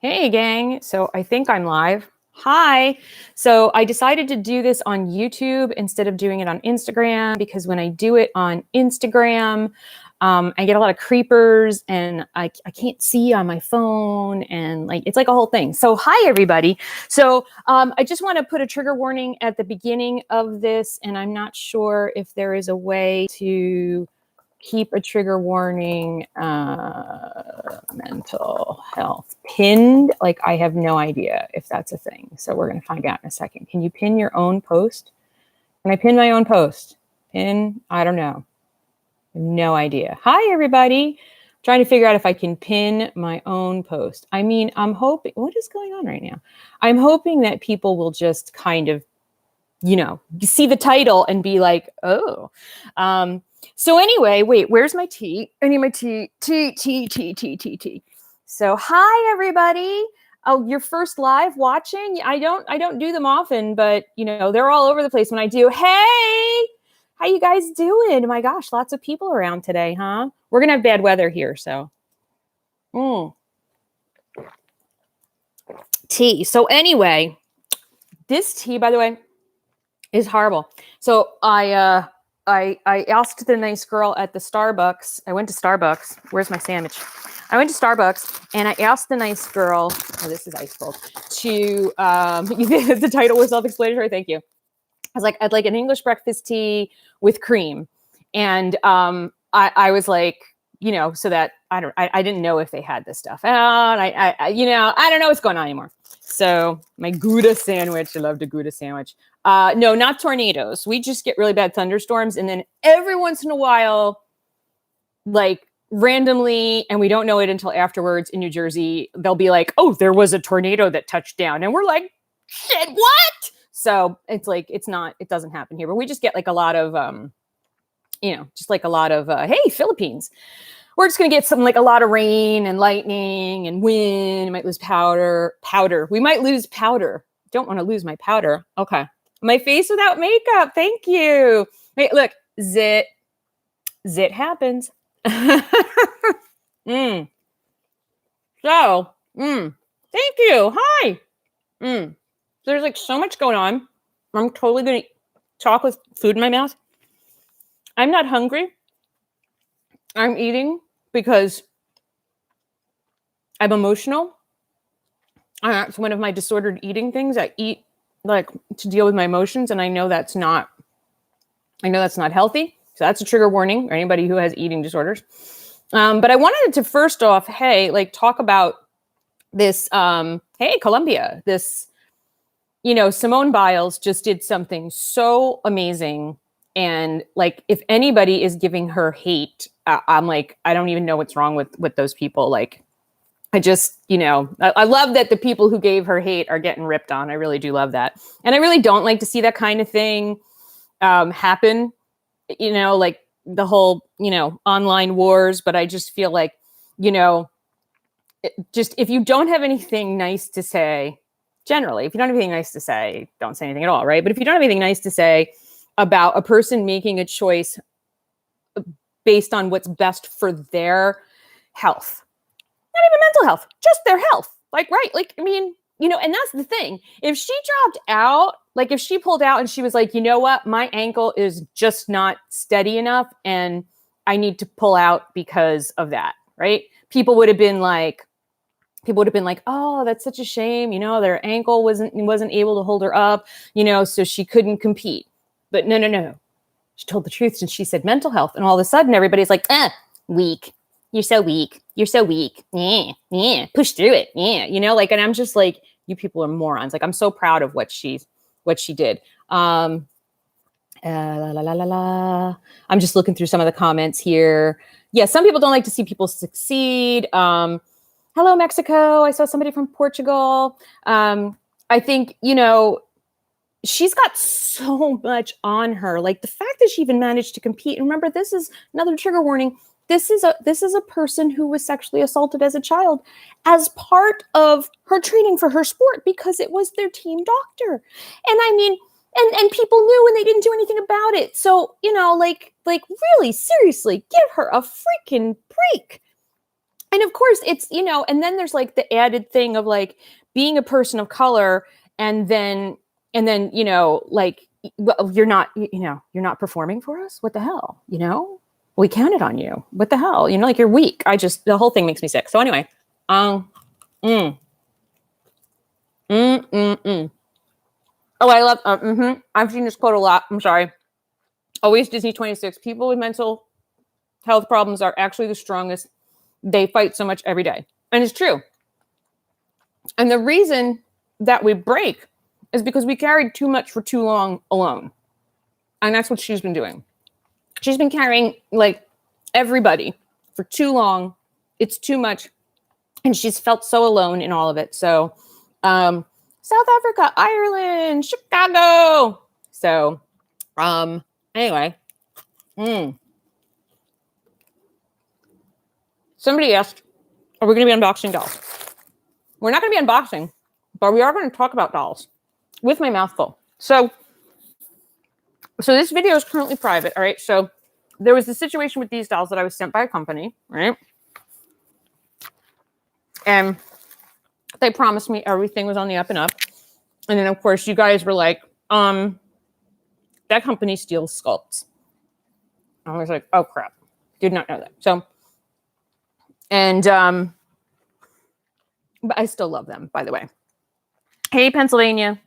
Hey, gang. So I think I'm live. Hi. So I decided to do this on YouTube instead of doing it on Instagram because when I do it on Instagram, I get a lot of creepers and I can't see on my phone and it's like a whole thing. So hi, everybody. So I just want to put a trigger warning at the beginning of this, and I'm not sure if there is a way to keep a trigger warning, mental health pinned. Like, I have no idea if that's a thing. So we're going to find out in a second. Can you pin your own post? Can I pin my own post? Pin? I don't know. No idea. Hi, everybody. Trying to figure out if I can pin my own post. I mean, I'm hoping, what is going on right now? I'm hoping that people will just kind of, see the title and be like, oh, so anyway, wait, where's my tea? I need my tea. So hi, everybody. Oh, your first live watching? I don't do them often, but they're all over the place when I do. Hey, how you guys doing? My gosh, lots of people around today, huh? We're gonna have bad weather here, so. Tea. So anyway, this tea, by the way, is horrible. So I asked the nice girl at the Starbucks. I went to Starbucks. Where's my sandwich? I went to Starbucks and I asked the nice girl, oh, this is ice cold, to, the title was self-explanatory. Thank you. I was like, I'd like an English breakfast tea with cream. And I was like, so that I didn't know if they had this stuff out. I don't know what's going on anymore. So my Gouda sandwich, I loved a Gouda sandwich. No, not tornadoes. We just get really bad thunderstorms. And then every once in a while, like randomly, and we don't know it until afterwards in New Jersey, they'll be like, oh, there was a tornado that touched down. And we're like, shit, what? So it's like, it doesn't happen here, but we just get like a lot of, hey, Philippines. We're just going to get something like a lot of rain and lightning and wind. We might lose powder. We might lose powder. Don't want to lose my powder. Okay. My face without makeup. Thank you. Wait, look. Zit happens. So, thank you. Hi. There's like so much going on. I'm totally going to talk with food in my mouth. I'm not hungry. I'm eating because I'm emotional. It's one of my disordered eating things. I eat like to deal with my emotions, and I know that's not healthy. So that's a trigger warning for anybody who has eating disorders. But I wanted to first off, talk about this. Hey, Colombia, this, Simone Biles just did something so amazing. And like, if anybody is giving her hate, I'm like, I don't even know what's wrong with those people. Like, I just, I love that the people who gave her hate are getting ripped on. I really do love that. And I really don't like to see that kind of thing happen, like the whole, online wars. But I just feel like, just if you don't have anything nice to say, generally, if you don't have anything nice to say, don't say anything at all, right? But if you don't have anything nice to say about a person making a choice based on what's best for their health, not even mental health, just their health. Like, right. Like, I mean, and that's the thing. If she dropped out, like if she pulled out and she was like, you know what, my ankle is just not steady enough and I need to pull out because of that. Right. People would have been like, oh, that's such a shame. Their ankle wasn't able to hold her up, so she couldn't compete. But no. She told the truth and she said mental health. And all of a sudden everybody's like, weak. You're so weak. You're so weak. Yeah. Push through it. Yeah. And I'm just like, you people are morons. Like, I'm so proud of what she did. I'm just looking through some of the comments here. Yeah. Some people don't like to see people succeed. Hello, Mexico. I saw somebody from Portugal. I think, she's got so much on her. Like the fact that she even managed to compete. And remember, this is another trigger warning. This is a person who was sexually assaulted as a child as part of her training for her sport because it was their team doctor. And I mean, and people knew and they didn't do anything about it. So, like really seriously, give her a freaking break. And of course it's, you know, and then there's like the added thing of like being a person of color and then, you know, like, well, you're not, you know, you're not performing for us. What the hell? You know, we counted on you. What the hell? You know, like you're weak. The whole thing makes me sick. So anyway, mm, mm, mm. Oh, I love, I've seen this quote a lot. I'm sorry. Always Disney 26. People with mental health problems are actually the strongest. They fight so much every day. And it's true. And the reason that we break is because we carried too much for too long alone. And that's what she's been doing. She's been carrying like everybody for too long. It's too much. And she's felt so alone in all of it. So, South Africa, Ireland, Chicago. So, anyway. Somebody asked, are we going to be unboxing dolls? We're not going to be unboxing, but we are going to talk about dolls with my mouth full. So this video is currently private, all right? So there was a situation with these dolls that I was sent by a company, right? And they promised me everything was on the up and up. And then, of course, you guys were like, that company steals sculpts. I was like, oh, crap. Did not know that. So, and, but I still love them, by the way. Hey, Pennsylvania.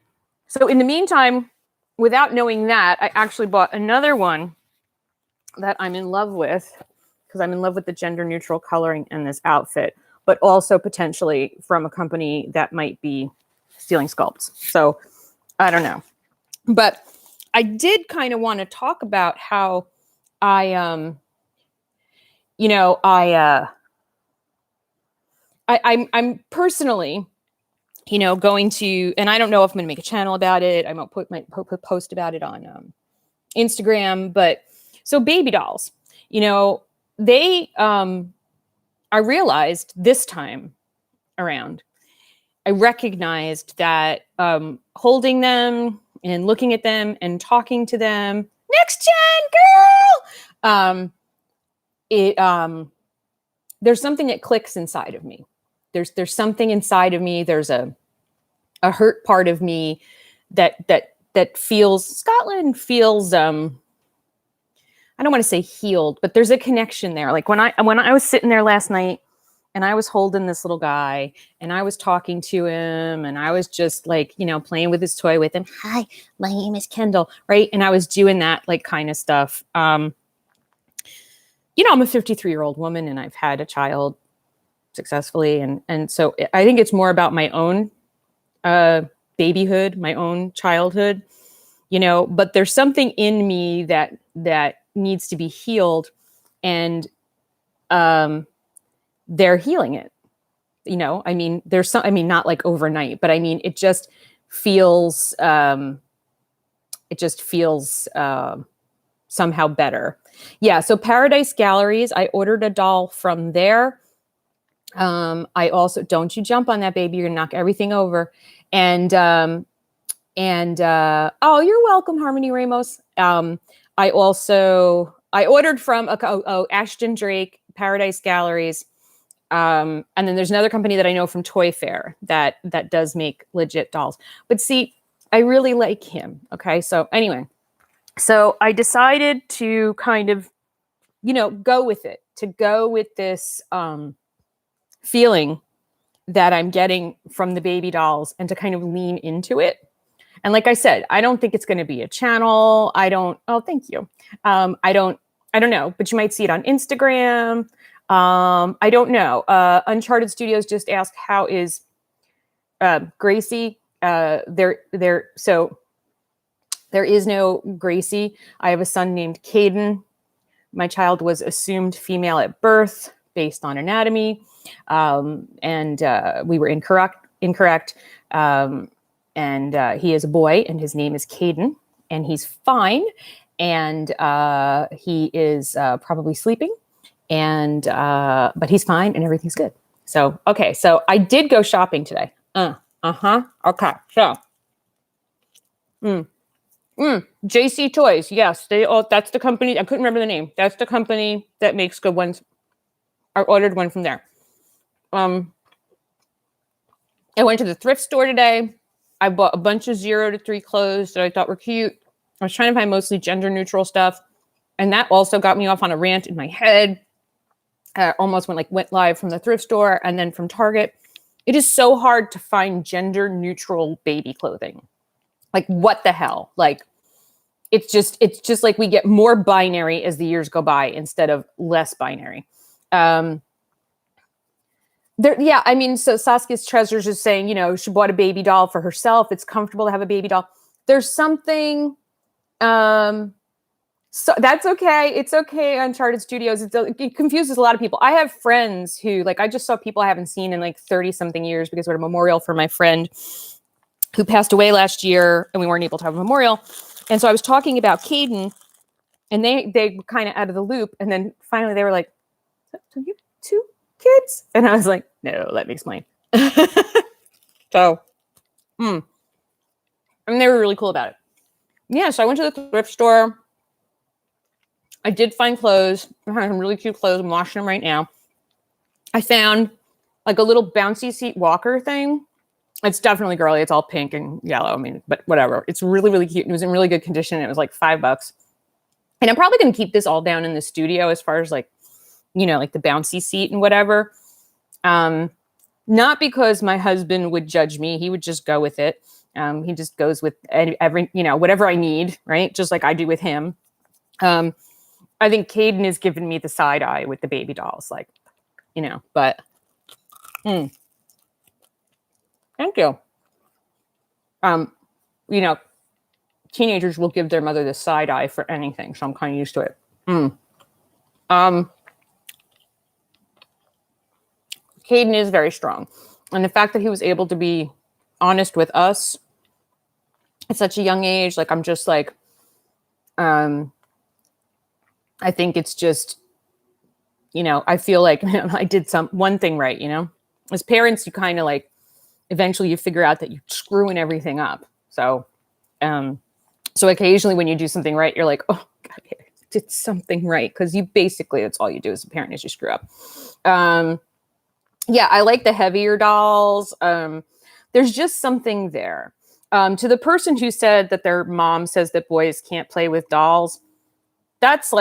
So in the meantime, without knowing that, I actually bought another one that I'm in love with because I'm in love with the gender neutral coloring in this outfit, but also potentially from a company that might be stealing sculpts. So I don't know. But I did kind of want to talk about how I'm personally, you know, going to, and I don't know if I'm going to make a channel about it. I might post about it on Instagram, but so baby dolls, you know, they, I realized this time around, I recognized that holding them and looking at them and talking to them, next gen girl, there's something that clicks inside of me. There's something inside of me. There's a hurt part of me that feels, Scotland feels, I don't want to say healed, but there's a connection there. Like when I was sitting there last night and I was holding this little guy and I was talking to him and I was just like, you know, playing with his toy with him. Hi, my name is Kendall. Right. And I was doing that like kind of stuff. You know, I'm a 53-year-old woman and I've had a child successfully. And so I think it's more about my own babyhood, my own childhood, you know, but there's something in me that needs to be healed, and they're healing it. You know, I mean, not like overnight, but I mean, it just feels somehow better. Yeah. So Paradise Galleries, I ordered a doll from there. I also, don't you jump on that, baby. You're gonna knock everything over. And oh, you're welcome, Harmony Ramos. I ordered from Ashton Drake, Paradise Galleries. And then there's another company that I know from Toy Fair that does make legit dolls. But see, I really like him. Okay. So anyway, so I decided to kind of, you know, go with this, feeling that I'm getting from the baby dolls and to kind of lean into it. And like I said, I don't think it's going to be a channel. Oh, thank you. I don't know, but you might see it on Instagram. I don't know. Uncharted Studios just asked, how is Gracie? So there is no Gracie. I have a son named Caden. My child was assumed female at birth based on anatomy. And we were incorrect. And he is a boy and his name is Caden and he's fine. And he is probably sleeping but he's fine and everything's good. So, okay. So I did go shopping today. Okay. So, JC Toys. Yes. That's the company. I couldn't remember the name. That's the company that makes good ones. I ordered one from there. I went to the thrift store today. I bought a bunch of 0 to 3 clothes that I thought were cute. I was trying to find mostly gender neutral stuff. And that also got me off on a rant in my head. Almost went live from the thrift store and then from Target. It is so hard to find gender neutral baby clothing. Like, what the hell? Like, it's just like we get more binary as the years go by instead of less binary. So Saskia's Treasures is saying, she bought a baby doll for herself. It's comfortable to have a baby doll. There's something, so that's okay. It's okay. Uncharted Studios. It confuses a lot of people. I have friends who, I just saw people I haven't seen in 30 something years because we're at a memorial for my friend who passed away last year and we weren't able to have a memorial. And so I was talking about Caden and they were kind of out of the loop. And then finally they were like, so you have 2 kids? And I was like, no, let me explain. So, and they were really cool about it. Yeah. So I went to the thrift store. I did find clothes. I found some really cute clothes. I'm washing them right now. I found a little bouncy seat walker thing. It's definitely girly. It's all pink and yellow. I mean, but whatever. It's really, really cute. It was in really good condition. It was $5. And I'm probably going to keep this all down in the studio as far as the bouncy seat and whatever. Not because my husband would judge me. He would just go with it. He just goes with every, whatever I need, right? Just like I do with him. I think Caden has given me the side eye with the baby dolls, but thank you. Teenagers will give their mother the side eye for anything. So I'm kind of used to it. Caden is very strong. And the fact that he was able to be honest with us at such a young age, I'm just I think it's just, I feel like I did one thing right, as parents, you kind of eventually you figure out that you're screwing everything up. So, so occasionally when you do something right, you're like, oh God, I did something right. Cause that's all you do as a parent is you screw up. Yeah, I like the heavier dolls. There's just something there. To the person who said that their mom says that boys can't play with dolls, that's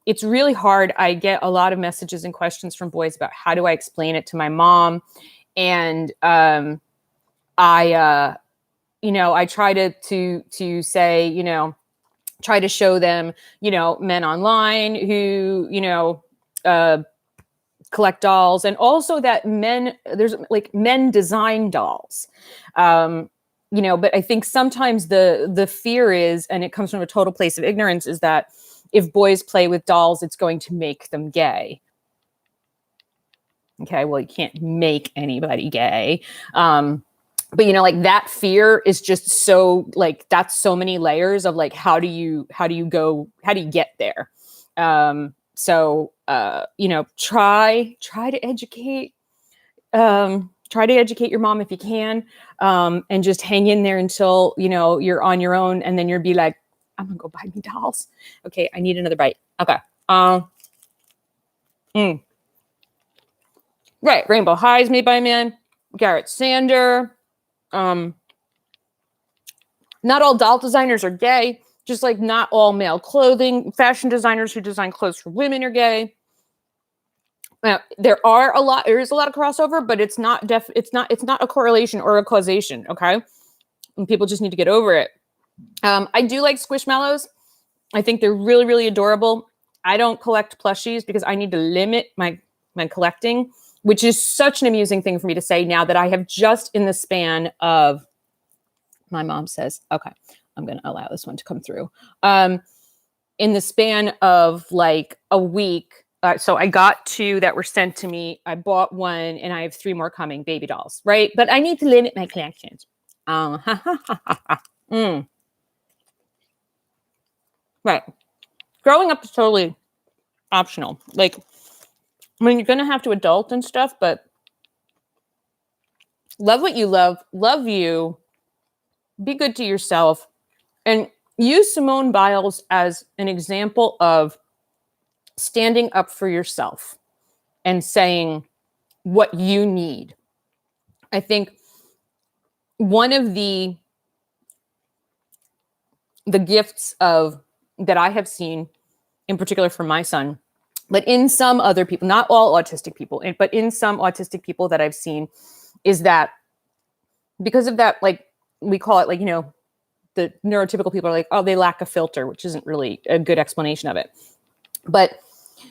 it's really hard. I get a lot of messages and questions from boys about how do I explain it to my mom. And I try to say, try to show them, men online who, collect dolls, and also that there's men design dolls. But I think sometimes the fear is, and it comes from a total place of ignorance, is that if boys play with dolls, it's going to make them gay. Okay, well, you can't make anybody gay. But that fear is just so that's so many layers of how do you get there? So try to educate. Try to educate your mom if you can, and just hang in there until, you're on your own. And then you'll be like, I'm going to go buy me dolls. Okay. I need another bite. Okay. Right. Rainbow Highs made by a man. Garrett Sander. Not all doll designers are gay. Just not all male clothing. Fashion designers who design clothes for women are gay. Now, there is a lot of crossover, but it's not a correlation or a causation. Okay. And people just need to get over it. I do like Squishmallows. I think they're really, really adorable. I don't collect plushies because I need to limit my collecting, which is such an amusing thing for me to say now that I have just in the span of, my mom says, okay, I'm going to allow this one to come through. In the span of a week, so I got 2 that were sent to me. I bought 1 and I have 3 more coming, baby dolls, right? But I need to limit my collections. Right. Growing up is totally optional. You're going to have to adult and stuff, but love what you love you, be good to yourself, and use Simone Biles as an example of standing up for yourself and saying, what you need. I think one of the gifts of that I have seen, in particular for my son, but in some other people, not all autistic people, but in some autistic people that I've seen, is that because of that, like we call it, like, you know, the neurotypical people are like, oh, they lack a filter, which isn't really a good explanation of it. But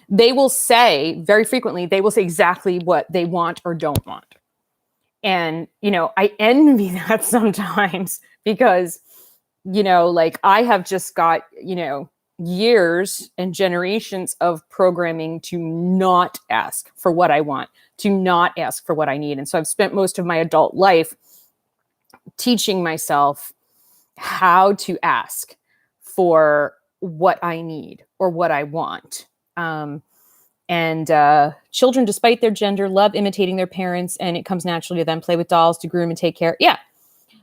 they will say very frequently, they will say exactly what they want or don't want. And, you know, I envy that sometimes because, you know, like I have just got, you know, years and generations of programming to not ask for what I want, to not ask for what I need. And so I've spent most of my adult life teaching myself how to ask for what I need or what I want. And children, despite their gender, love imitating their parents, and it comes naturally to them. Play with dolls to groom and take care. Yeah.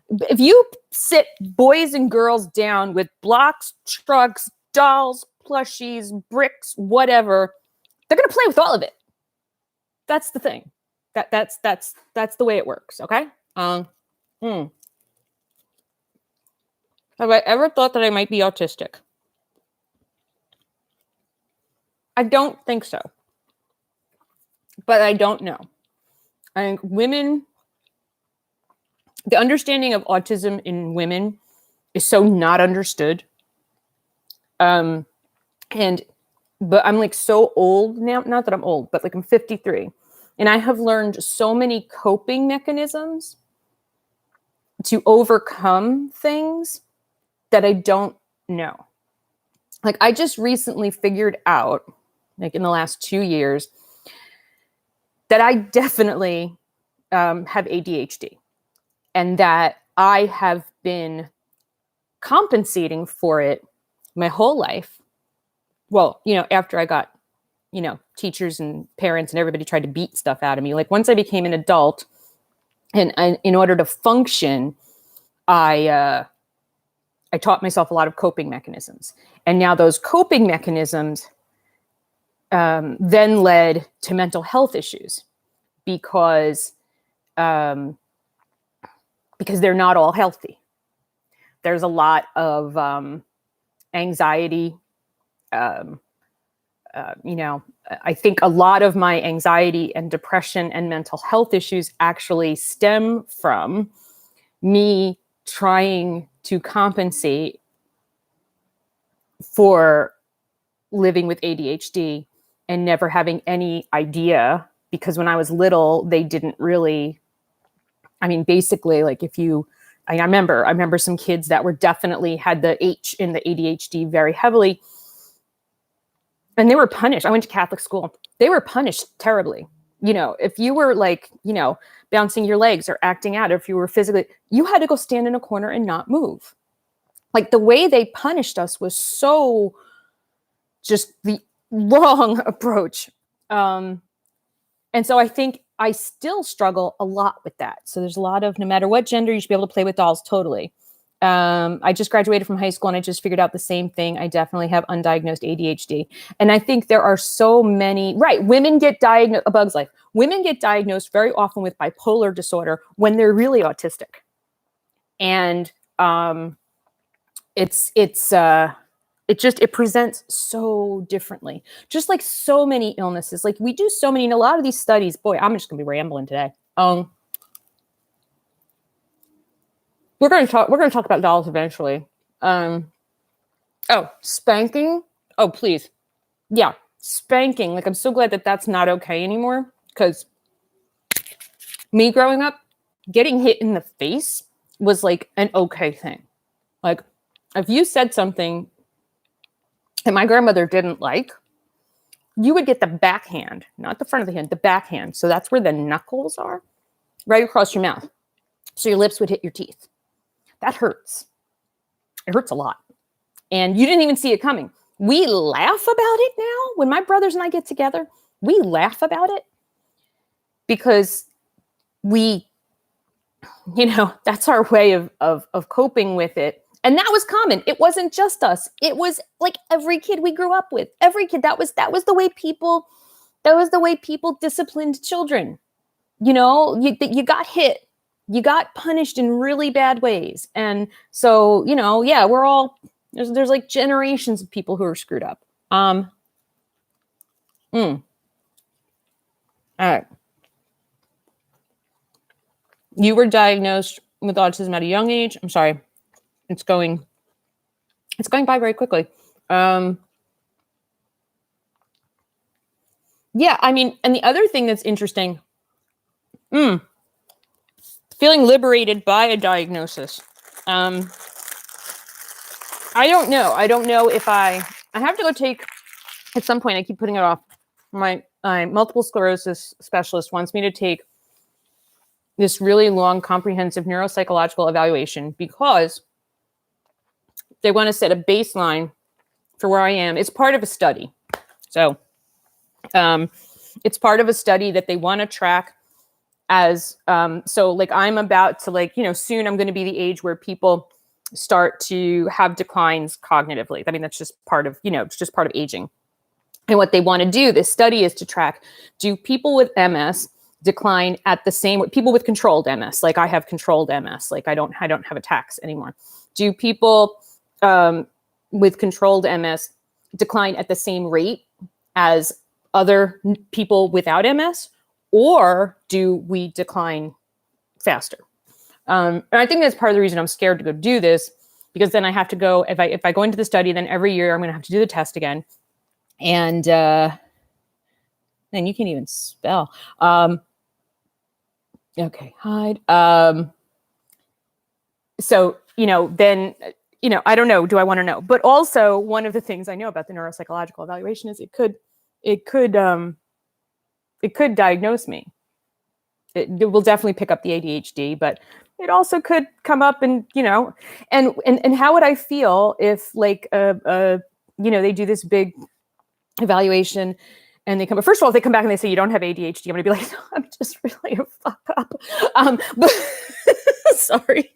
If you sit boys and girls down with blocks, trucks, dolls, plushies, bricks, whatever, they're going to play with all of it. That's the thing. That's the way it works. Okay. Have I ever thought that I might be autistic? I don't think so. But I don't know. I think women, the understanding of autism in women is so not understood. But I'm like so old now, not that I'm old, but like I'm 53. And I have learned so many coping mechanisms to overcome things that I don't know. Like I just recently figured out, like in the last 2 years, that I definitely have ADHD and that I have been compensating for it my whole life. Well, you know, after I got, you know, teachers and parents and everybody tried to beat stuff out of me. Like once I became an adult and in order to function, I taught myself a lot of coping mechanisms. And now those coping mechanisms then led to mental health issues because they're not all healthy. There's a lot of anxiety. You know, I think a lot of my anxiety and depression and mental health issues actually stem from me trying to compensate for living with ADHD and never having any idea, because when I was little, they didn't really, I mean, basically, like if you, I remember some kids that were definitely had the H in the ADHD very heavily, and they were punished. I went to Catholic school. They were punished terribly. You know, if you were like, you know, bouncing your legs or acting out, or if you were physically, you had to go stand in a corner and not move. Like the way they punished us was so just the wrong approach. And so I think I still struggle a lot with that. So there's a lot of, no matter what gender, you should be able to play with dolls. Totally. I just graduated from high school and I just figured out the same thing. I definitely have undiagnosed ADHD. And I think there are so many, right. Women get diagnosed, A Bug's Life. Women get diagnosed very often with bipolar disorder when they're really autistic. And it presents so differently, just like so many illnesses. Like we do so many, in a lot of these studies, boy, I'm just gonna be rambling today. We're going to talk about dolls eventually. Spanking. Oh, please. Yeah. Spanking. Like, I'm so glad that that's not okay anymore. Because me growing up, getting hit in the face was like an okay thing. Like, if you said something that my grandmother didn't like, you would get the backhand, not the front of the hand, the backhand. So that's where the knuckles are, right across your mouth. So your lips would hit your teeth. That hurts. It hurts a lot. And you didn't even see it coming. We laugh about it now. When my brothers and I get together, we laugh about it because we, you know, that's our way of coping with it. And that was common. It wasn't just us. It was like every kid we grew up with. Every kid. That was the way people disciplined children. you got hit, you got punished in really bad ways. And so, yeah, we're all, there's like generations of people who are screwed up. All right. You were diagnosed with autism at a young age. I'm sorry. It's going by very quickly. Yeah, I mean, and the other thing that's interesting, feeling liberated by a diagnosis. I don't know. I don't know if I have to go take, at some point, I keep putting it off. My multiple sclerosis specialist wants me to take this really long, comprehensive neuropsychological evaluation because they want to set a baseline for where I am. It's part of a study. So it's part of a study that they want to track as, so like I'm about to soon I'm going to be the age where people start to have declines cognitively. I mean, that's just part of, it's just part of aging. And what they want to do, this study is to track, do people with MS decline at the same, people with controlled MS, like I have controlled MS, like I don't have attacks anymore. Do people with controlled MS decline at the same rate as other people without MS, or do we decline faster? And I think that's part of the reason I'm scared to go do this, because then I have to go, if I go into the study, then every year I'm going to have to do the test again. And then you can't even spell. Okay, hide. So, then, I don't know. Do I want to know? But also, one of the things I know about the neuropsychological evaluation is it could diagnose me. It will definitely pick up the ADHD, but it also could come up and, and how would I feel if they do this big evaluation and they come, first of all, if they come back and they say you don't have ADHD, I'm gonna be like, no, I'm just really a fuck up. But sorry.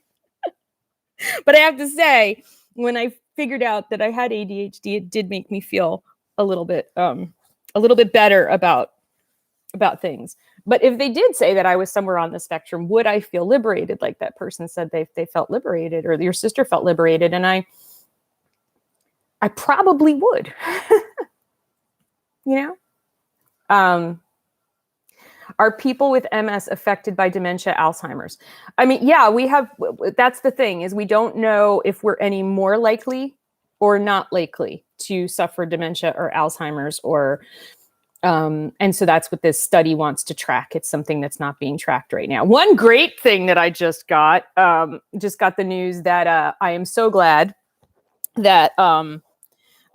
But I have to say, when I figured out that I had ADHD, it did make me feel a little bit better about things. But if they did say that I was somewhere on the spectrum, would I feel liberated? Like that person said they felt liberated, or your sister felt liberated. And I probably would, Are people with MS affected by dementia, Alzheimer's? I mean, yeah, that's the thing, is we don't know if we're any more likely or not likely to suffer dementia or Alzheimer's, or and so that's what this study wants to track. It's something that's not being tracked right now. One great thing that I just got the news that I am so glad that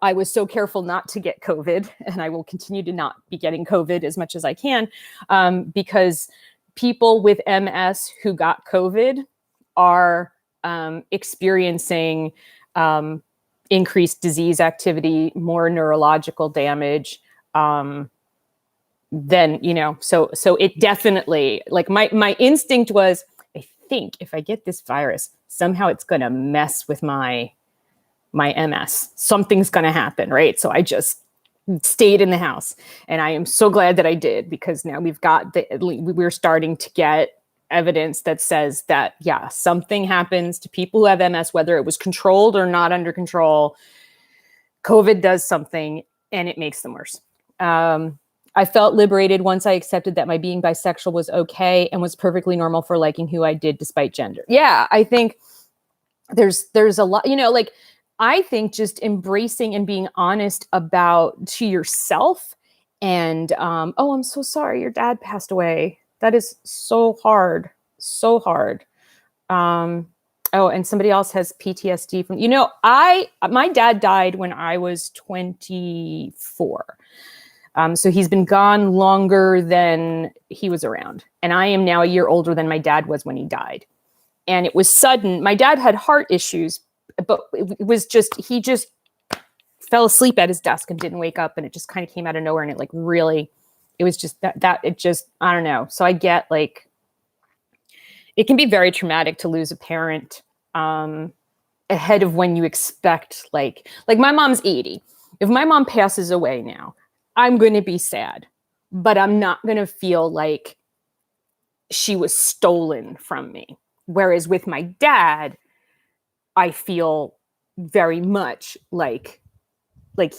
I was so careful not to get COVID, and I will continue to not be getting COVID as much as I can, because people with MS who got COVID are experiencing increased disease activity, more neurological damage, then, so it definitely, like my instinct was, I think if I get this virus, somehow it's going to mess with my MS. Something's going to happen, right? So I just stayed in the house, and I am so glad that I did, because now we're starting to get evidence that says that, yeah, something happens to people who have MS, whether it was controlled or not under control. COVID does something, and it makes them worse. I felt liberated once I accepted that my being bisexual was okay and was perfectly normal for liking who I did despite gender. Yeah, I think there's a lot, I think just embracing and being honest to yourself, and oh, I'm so sorry your dad passed away. That is so hard, so hard. Oh, and somebody else has PTSD from, my dad died when I was 24. So he's been gone longer than he was around. And I am now a year older than my dad was when he died. And it was sudden. My dad had heart issues, but it was he just fell asleep at his desk and didn't wake up. And it just kind of came out of nowhere. And it was just I don't know. So I get, it can be very traumatic to lose a parent ahead of when you expect, like my mom's 80. If my mom passes away now, I'm going to be sad, but I'm not going to feel like she was stolen from me. Whereas with my dad, I feel very much like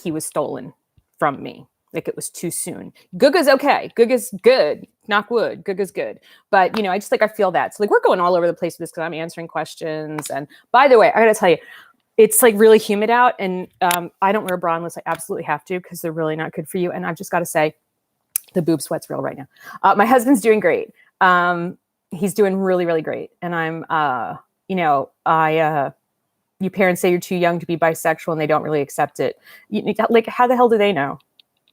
he was stolen from me. Like it was too soon. Guga's okay. Guga's good. Knock wood. Guga's good. But, you know, I just like, I feel that. So like, we're going all over the place with this because I'm answering questions. And by the way, I got to tell you, it's like really humid out. And I don't wear a bra unless I absolutely have to because they're really not good for you. And I've just got to say, the boob sweat's real right now. My husband's doing great. He's doing really, really great. And I'm, you know, you parents say you're too young to be bisexual and they don't really accept it. Like, how the hell do they know?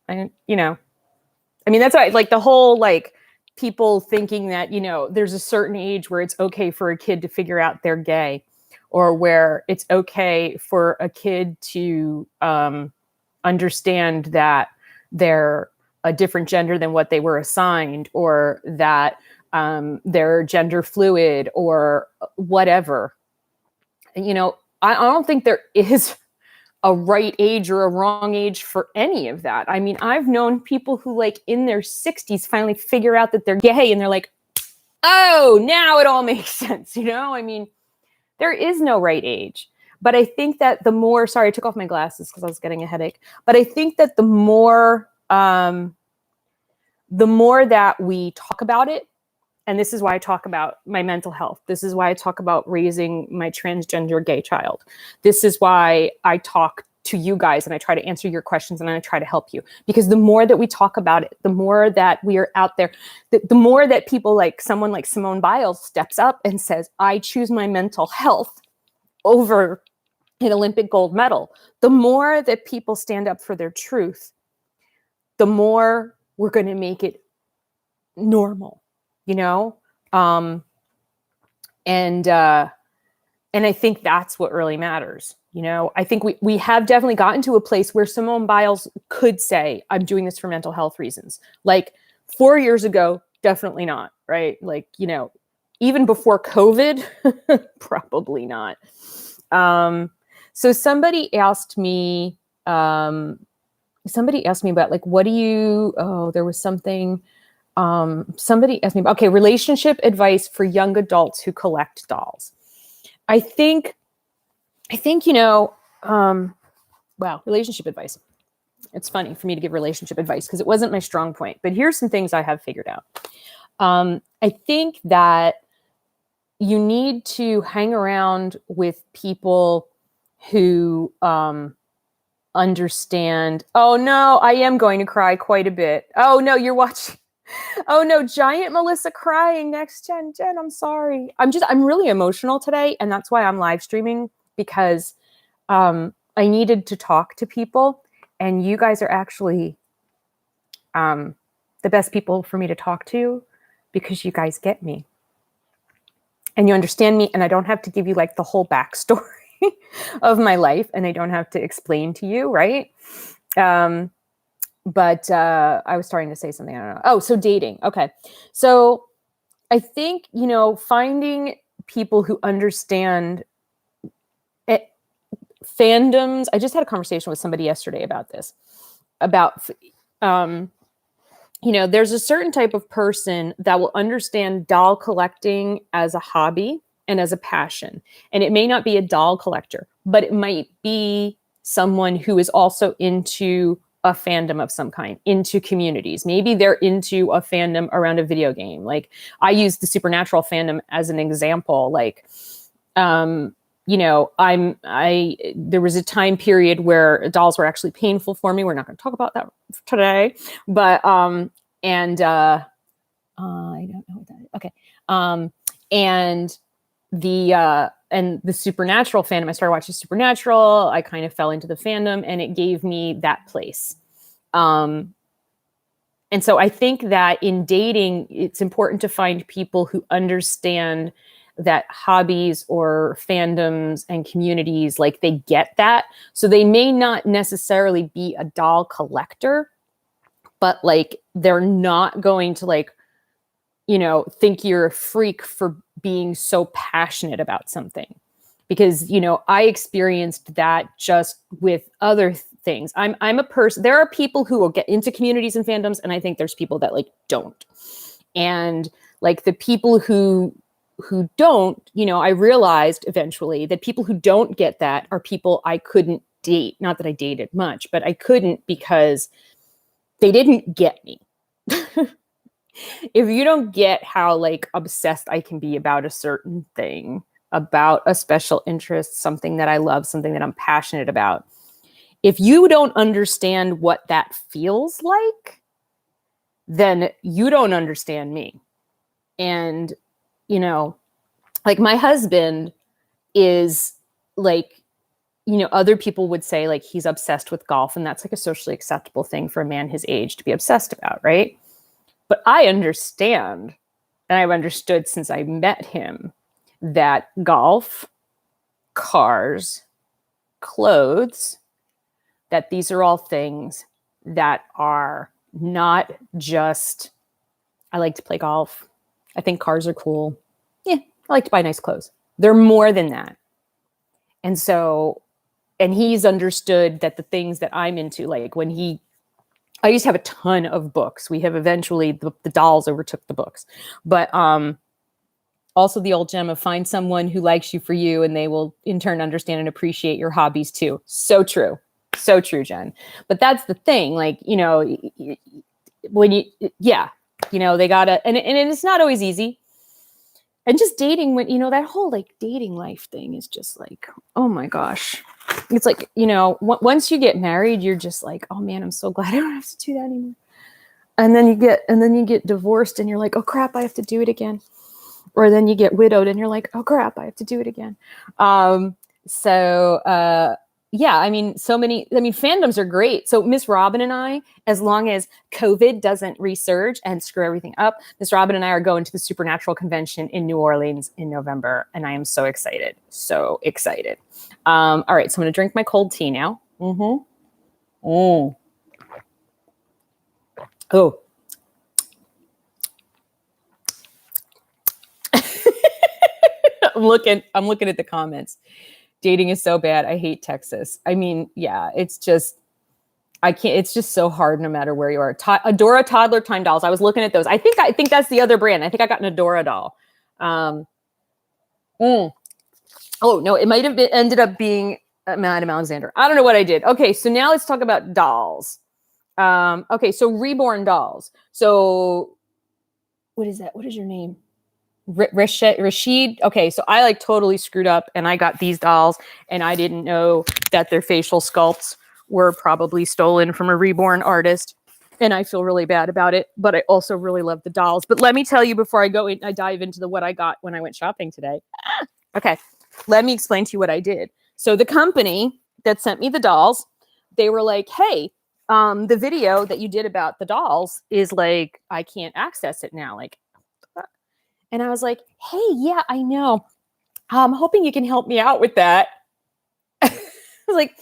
And, you know, I mean, that's why, like the whole, like people thinking that, you know, there's a certain age where it's okay for a kid to figure out they're gay, or where it's okay for a kid to understand that they're a different gender than what they were assigned, or that they're gender fluid or whatever. You know, I don't think there is a right age or a wrong age for any of that. I mean, I've known people who like in their 60s finally figure out that they're gay and they're like, oh, now it all makes sense. You know, I mean, there is no right age. But I think that the more, sorry, I took off my glasses because I was getting a headache. But I think that the more that we talk about it, and this is why I talk about my mental health. This is why I talk about raising my transgender gay child. This is why I talk to you guys and I try to answer your questions and I try to help you. Because the more that we talk about it, the more that we are out there, the more that people like someone like Simone Biles steps up and says, I choose my mental health over an Olympic gold medal. The more that people stand up for their truth, the more we're going to make it normal. You know, and I think that's what really matters. You know, I think we have definitely gotten to a place where Simone Biles could say, I'm doing this for mental health reasons. Like 4 years ago, definitely not. Right. Like, you know, even before COVID, probably not. So somebody asked me about like, what do you, there was something. Somebody asked me about, okay, relationship advice for young adults who collect dolls. I think, you know, wow, relationship advice. It's funny for me to give relationship advice because it wasn't my strong point, but here's some things I have figured out. I think that you need to hang around with people who, understand. Oh no, I am going to cry quite a bit. Oh no, you're watching. Oh no, giant Melissa crying next Jen. Jen, I'm sorry. I'm really emotional today. And that's why I'm live streaming, because I needed to talk to people, and you guys are actually the best people for me to talk to, because you guys get me and you understand me, and I don't have to give you like the whole backstory of my life, and I don't have to explain to you. Right. But I was starting to say something. I don't know. Oh, so dating. Okay. So I think, you know, finding people who understand fandoms. I just had a conversation with somebody yesterday about this, about, you know, there's a certain type of person that will understand doll collecting as a hobby and as a passion. And it may not be a doll collector, but it might be someone who is also into a fandom of some kind, into communities. Maybe they're into a fandom around a video game. Like I use the Supernatural fandom as an example. Like, you know, there was a time period where dolls were actually painful for me. We're not going to talk about that today, but, I don't know what that is. Okay. And the Supernatural fandom, I started watching Supernatural. I kind of fell into the fandom, and it gave me that place. And so I think that in dating, it's important to find people who understand that hobbies or fandoms and communities, like they get that. So they may not necessarily be a doll collector, but like they're not going to like, you know, think you're a freak for being so passionate about something. Because, you know, I experienced that just with other things. I'm a person, there are people who will get into communities and fandoms, and I think there's people that like don't. And Like the people who don't, I realized eventually that people who don't get that are people I couldn't date. Not that I dated much, but I couldn't because they didn't get me. If you don't get how like obsessed I can be about a certain thing, about a special interest, something that I love, something that I'm passionate about, if you don't understand what that feels like, then you don't understand me. And, like my husband is like, other people would say like he's obsessed with golf, and that's like a socially acceptable thing for a man his age to be obsessed about, right? But I understand, and I've understood since I met him, that golf, cars, clothes, that these are all things that are not just, I like to play golf. I think cars are cool. Yeah, I like to buy nice clothes. They're more than that. And so, and he's understood that the things that I'm into, like I used to have a ton of books. We have eventually, the dolls overtook the books. But also the old gem of find someone who likes you for you, and they will in turn understand and appreciate your hobbies too. So true. So true, Jen. But that's the thing. Like, when they gotta, and it's not always easy. And just dating, when, that whole like dating life thing is just like, oh my gosh. It's like, once you get married, you're just like, oh man, I'm so glad I don't have to do that anymore. And then you get divorced and you're like, oh crap, I have to do it again. Or then you get widowed and you're like, oh crap, I have to do it again. Fandoms are great. So Miss Robin and I, as long as COVID doesn't resurge and screw everything up, Miss Robin and I are going to the Supernatural Convention in New Orleans in November. And I am so excited. So excited. All right. So I'm going to drink my cold tea now. Mm-hmm. Oh. I'm looking at the comments. Dating is so bad. I hate Texas. I mean, yeah, it's just, I can't, it's just so hard no matter where you are. Adora Toddler Time Dolls. I was looking at those. I think that's the other brand. I think I got an Adora doll. Oh no, it might have ended up being Madam Alexander. I don't know what I did. Okay. So now let's talk about dolls. Okay. So Reborn dolls. So what is that? What is your name? Rashid. Okay, so I like totally screwed up, and I got these dolls, and I didn't know that their facial sculpts were probably stolen from a Reborn artist, and I feel really bad about it. But I also really love the dolls. But let me tell you before I dive into what I got when I went shopping today. Okay, let me explain to you what I did. So the company that sent me the dolls, they were like, "Hey, the video that you did about the dolls is like, I can't access it now." Like. And I was like, hey, yeah, I know. I'm hoping you can help me out with that. I was like,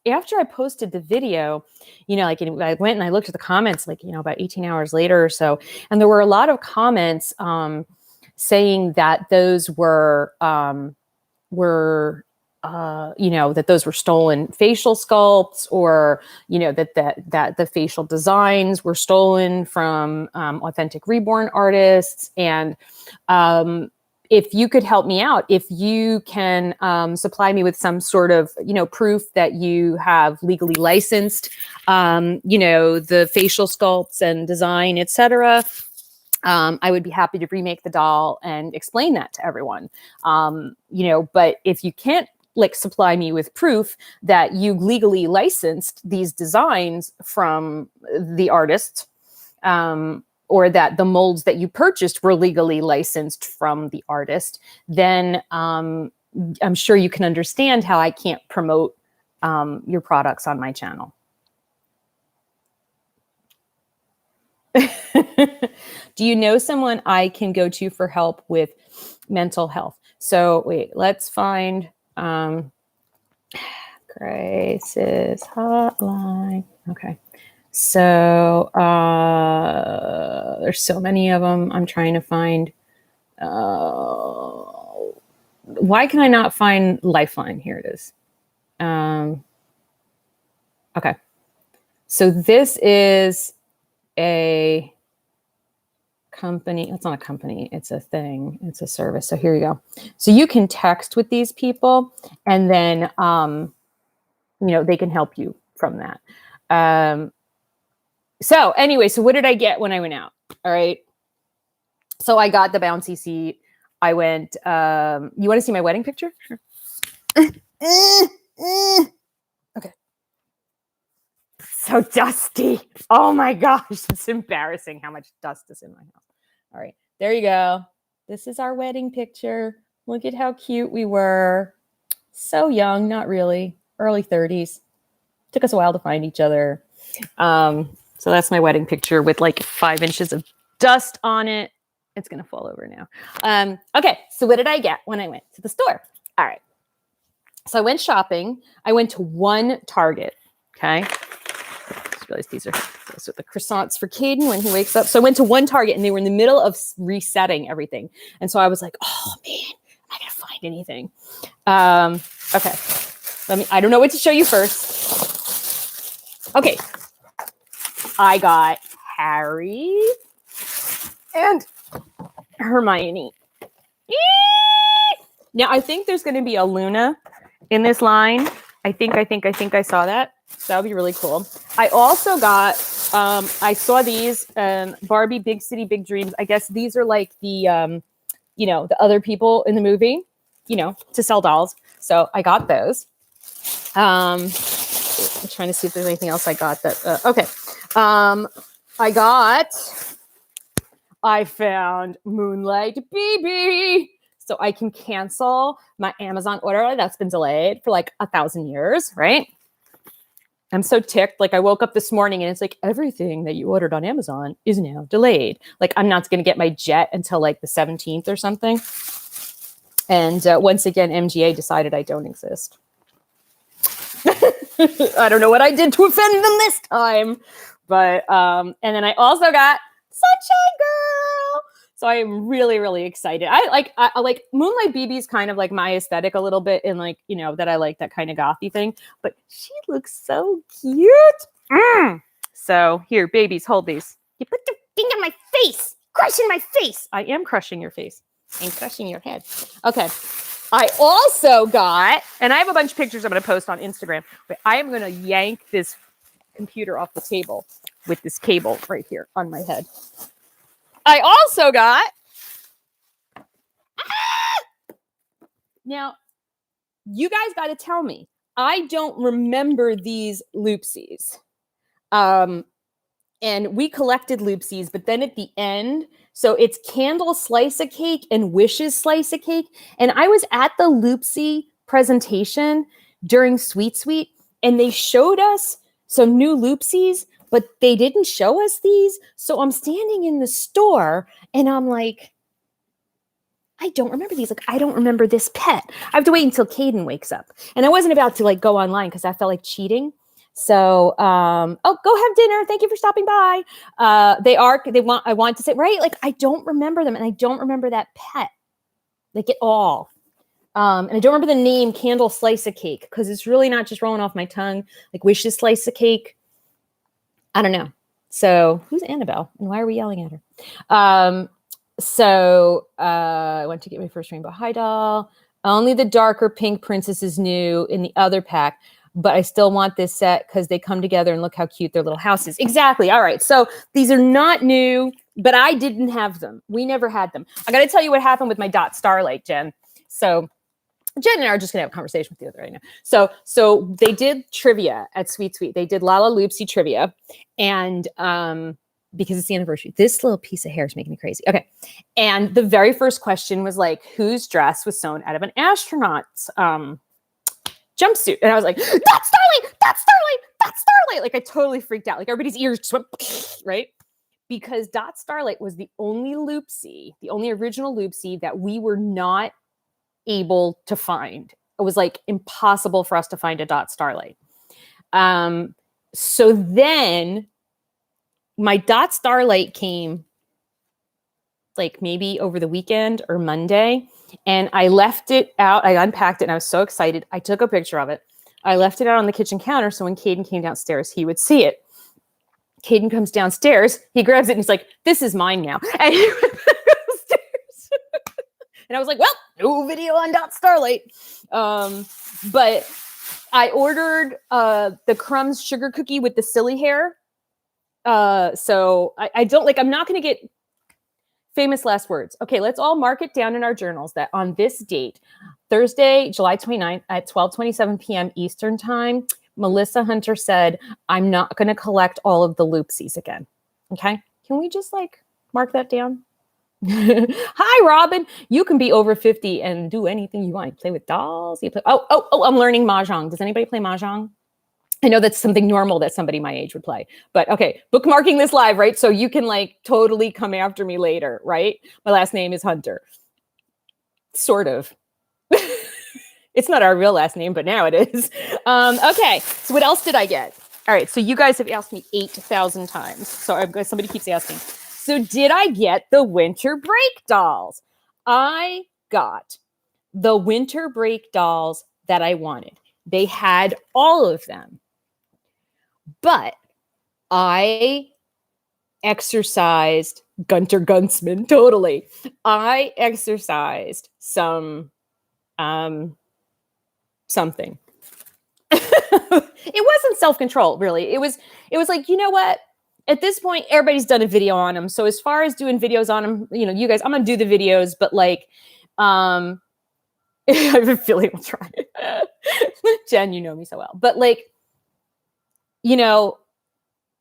after I posted the video, I went and I looked at the comments, about 18 hours later or so. And there were a lot of comments saying that those were that those were stolen facial sculpts, or, that the facial designs were stolen from authentic Reborn artists. And if you could help me out, if you can supply me with some sort of, proof that you have legally licensed, the facial sculpts and design, etc., I would be happy to remake the doll and explain that to everyone. But if you can't supply me with proof that you legally licensed these designs from the artist, or that the molds that you purchased were legally licensed from the artist, then I'm sure you can understand how I can't promote your products on my channel. Do you know someone I can go to for help with mental health? So wait, let's find crisis hotline. Okay. So there's so many of them. I'm trying to find. Why can I not find Lifeline? Here it is. Okay. So this is a company. It's not a company. It's a thing. It's a service. So here you go. So you can text with these people, and then, they can help you from that. So anyway, so what did I get when I went out? All right. So I got the bouncy seat. I went, you want to see my wedding picture? Sure. Okay. So dusty. Oh my gosh. It's embarrassing how much dust is in my house. All right. There you go. This is our wedding picture. Look at how cute we were. So young, not really. Early 30s. Took us a while to find each other. So that's my wedding picture with like 5 inches of dust on it. It's going to fall over now. Okay. So what did I get when I went to the store? All right. So I went shopping. I went to one Target. Okay. Just realized these are the croissants for Caden when he wakes up. So I went to one Target and they were in the middle of resetting everything. And so I was like, oh man, I gotta find anything. Okay. I don't know what to show you first. Okay. I got Harry and Hermione. Now I think there's going to be a Luna in this line. I think I saw that. So that would be really cool. I also got, I saw these Barbie Big City Big Dreams. I guess these are like the, the other people in the movie, to sell dolls. So I got those. I'm trying to see if there's anything else I got that, okay. I found Moonlight BB. So I can cancel my Amazon order that's been delayed for like 1,000 years, right? I'm so ticked. Like I woke up this morning and it's like everything that you ordered on Amazon is now delayed. Like I'm not going to get my jet until like the 17th or something. And once again, MGA decided I don't exist. I don't know what I did to offend them this time. But, and then I also got Sunshine Girl. So I am really, really excited. I like Moonlight BB is kind of like my aesthetic a little bit in like, that I like that kind of gothy thing, but she looks so cute. So here, babies, hold these. You put your finger in my face, crushing my face. I am crushing your face and crushing your head. Okay. I also got, and I have a bunch of pictures I'm going to post on Instagram, but I am going to yank this computer off the table with this cable right here on my head. I also got, now you guys got to tell me, I don't remember these loopsies. And we collected loopsies, but then at the end, so it's Candle Slice of Cake and Wishes Slice of Cake. And I was at the loopsie presentation during Sweet Sweet, and they showed us some new loopsies, but they didn't show us these. So I'm standing in the store and I'm like, I don't remember these. Like, I don't remember this pet. I have to wait until Caden wakes up. And I wasn't about to like go online because I felt like cheating. So, go have dinner. Thank you for stopping by. I want to say, right? Like, I don't remember them and I don't remember that pet, like at all. And I don't remember the name Candle Slice of Cake because it's really not just rolling off my tongue. Like Wishes Slice of Cake. I don't know. So who's Annabelle and why are we yelling at her? I went to get my first Rainbow High doll. Only the darker pink princess is new in the other pack, but I still want this set because they come together and look how cute their little house is. Exactly. All right. So these are not new, but I didn't have them. We never had them. I got to tell you what happened with my Dot Starlight, Jen. So Jen and I are just going to have a conversation with the other right now. So they did trivia at Sweet Sweet. They did Lala Loopsy trivia. And because it's the anniversary, this little piece of hair is making me crazy. Okay. And the very first question was like, whose dress was sewn out of an astronaut's jumpsuit? And I was like, that's Starlight! That's Starlight! That's Starlight! Like I totally freaked out. Like everybody's ears just went, right? Because Dot Starlight was the only Loopsy, the only original Loopsy that we were not able to find. It was like impossible for us to find a Dot Starlight. So then my Dot Starlight came like maybe over the weekend or Monday, and I left it out. I unpacked it and I was so excited. I took a picture of it. I left it out on the kitchen counter so when Caden came downstairs, he would see it. Caden comes downstairs. He grabs it and he's like, this is mine now. And he went upstairs. And I was like, well, no video on Starlight. But I ordered the Crumbs sugar cookie with the silly hair. So I don't like, I'm not going to get famous last words. Okay, let's all mark it down in our journals that on this date, Thursday, July 29th at 12:27 p.m. Eastern time, Melissa Hunter said, I'm not going to collect all of the loopsies again. Okay. Can we just like mark that down? Hi, Robin. You can be over 50 and do anything you want. Play with dolls. You play. Oh, I'm learning Mahjong. Does anybody play Mahjong? I know that's something normal that somebody my age would play, but okay. Bookmarking this live, right? So you can like totally come after me later, right? My last name is Hunter. Sort of. It's not our real last name, but now it is. Okay, so what else did I get? All right, so you guys have asked me 8,000 times. So somebody keeps asking. So did I get the winter break dolls? I got the winter break dolls that I wanted. They had all of them. But I exercised Gunter Guntzman, totally. I exercised some something. It wasn't self-control, really. It was like, you know what? At this point, everybody's done a video on them. So as far as doing videos on them, you know, you guys, I'm gonna do the videos, but like, I have a feeling I'll try it. Jen, you know me so well. But like, you know,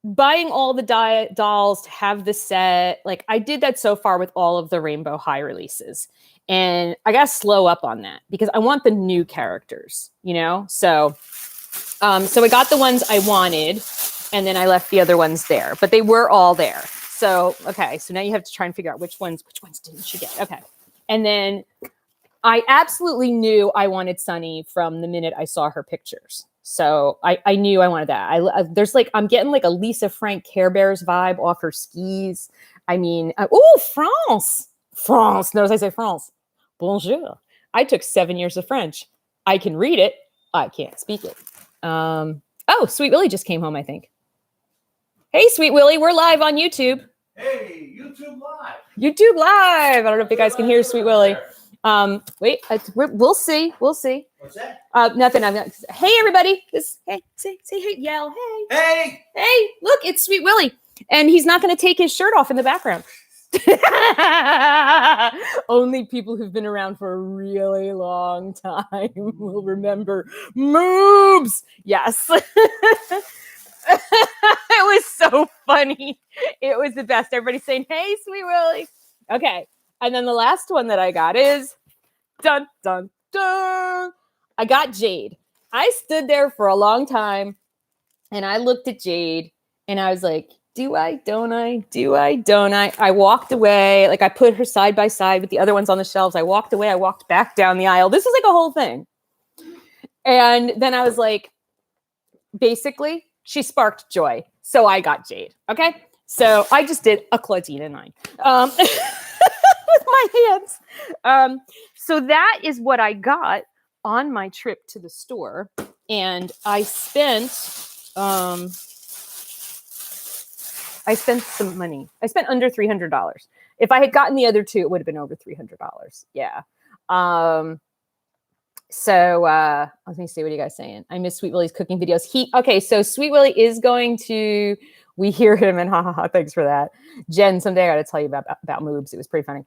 buying all the dolls to have the set, like I did that so far with all of the Rainbow High releases. And I got to slow up on that because I want the new characters, you know? So I got the ones I wanted and then I left the other ones there, but they were all there. So, okay. So now you have to try and figure out which ones didn't you get? Okay. And then I absolutely knew I wanted Sunny from the minute I saw her pictures. So I knew I wanted that. There's like, I'm getting like a Lisa Frank Care Bears vibe off her skis. I mean, France. Notice I say France. Bonjour. I took 7 years of French. I can read it. I can't speak it. Sweet Willie just came home, I think. Hey, Sweet Willie, we're live on YouTube. Hey, YouTube Live. YouTube Live. I don't know if you guys can hear Sweet Willie. Wait, we'll see. What's that? Nothing. Hey, everybody. Say hey, yell. Hey. Hey, look, it's Sweet Willie. And he's not going to take his shirt off in the background. Only people who've been around for a really long time will remember moves. Yes. It was so funny. It was the best. Everybody's saying, hey, Sweet Willie. Okay. And then the last one that I got is dun, dun, dun. I got Jade. I stood there for a long time and I looked at Jade and I was like, do I, don't I? Do I, don't I? I walked away. Like I put her side by side with the other ones on the shelves. I walked away. I walked back down the aisle. This was like a whole thing. And then I was like, basically, she sparked joy. So I got Jade. Okay. So I just did a Claudina 9 with my hands. So that is what I got on my trip to the store. And I spent some money. I spent under $300. If I had gotten the other two, it would have been over $300. Yeah. So let me see, what are you guys saying? I miss Sweet Willie's cooking videos. So Sweet Willie is going to, we hear him and thanks for that. Jen, someday I got to tell you about moves. It was pretty funny.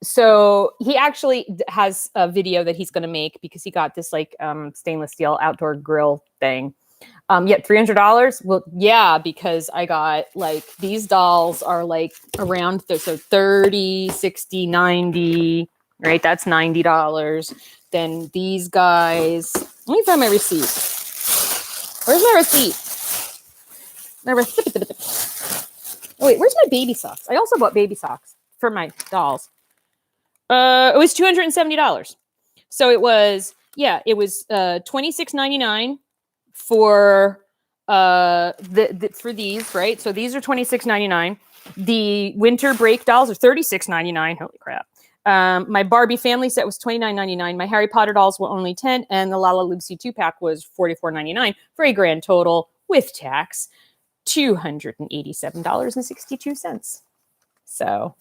So he actually has a video that he's going to make because he got this like stainless steel outdoor grill thing. Yet $300. Well, yeah, because I got like these dolls are like around so 30, 60, 90, right? That's $90. Then these guys, let me find my receipt. Where's my receipt? Oh, wait, where's my baby socks? I also bought baby socks for my dolls. It was $270. So it was $26.99 for for these, right? So these are $26.99. The winter break dolls are $36.99. Holy crap. My Barbie family set was $29.99. My Harry Potter dolls were only $10, and the Lala Lucy 2-pack was $44.99 for a grand total with tax $287.62. So,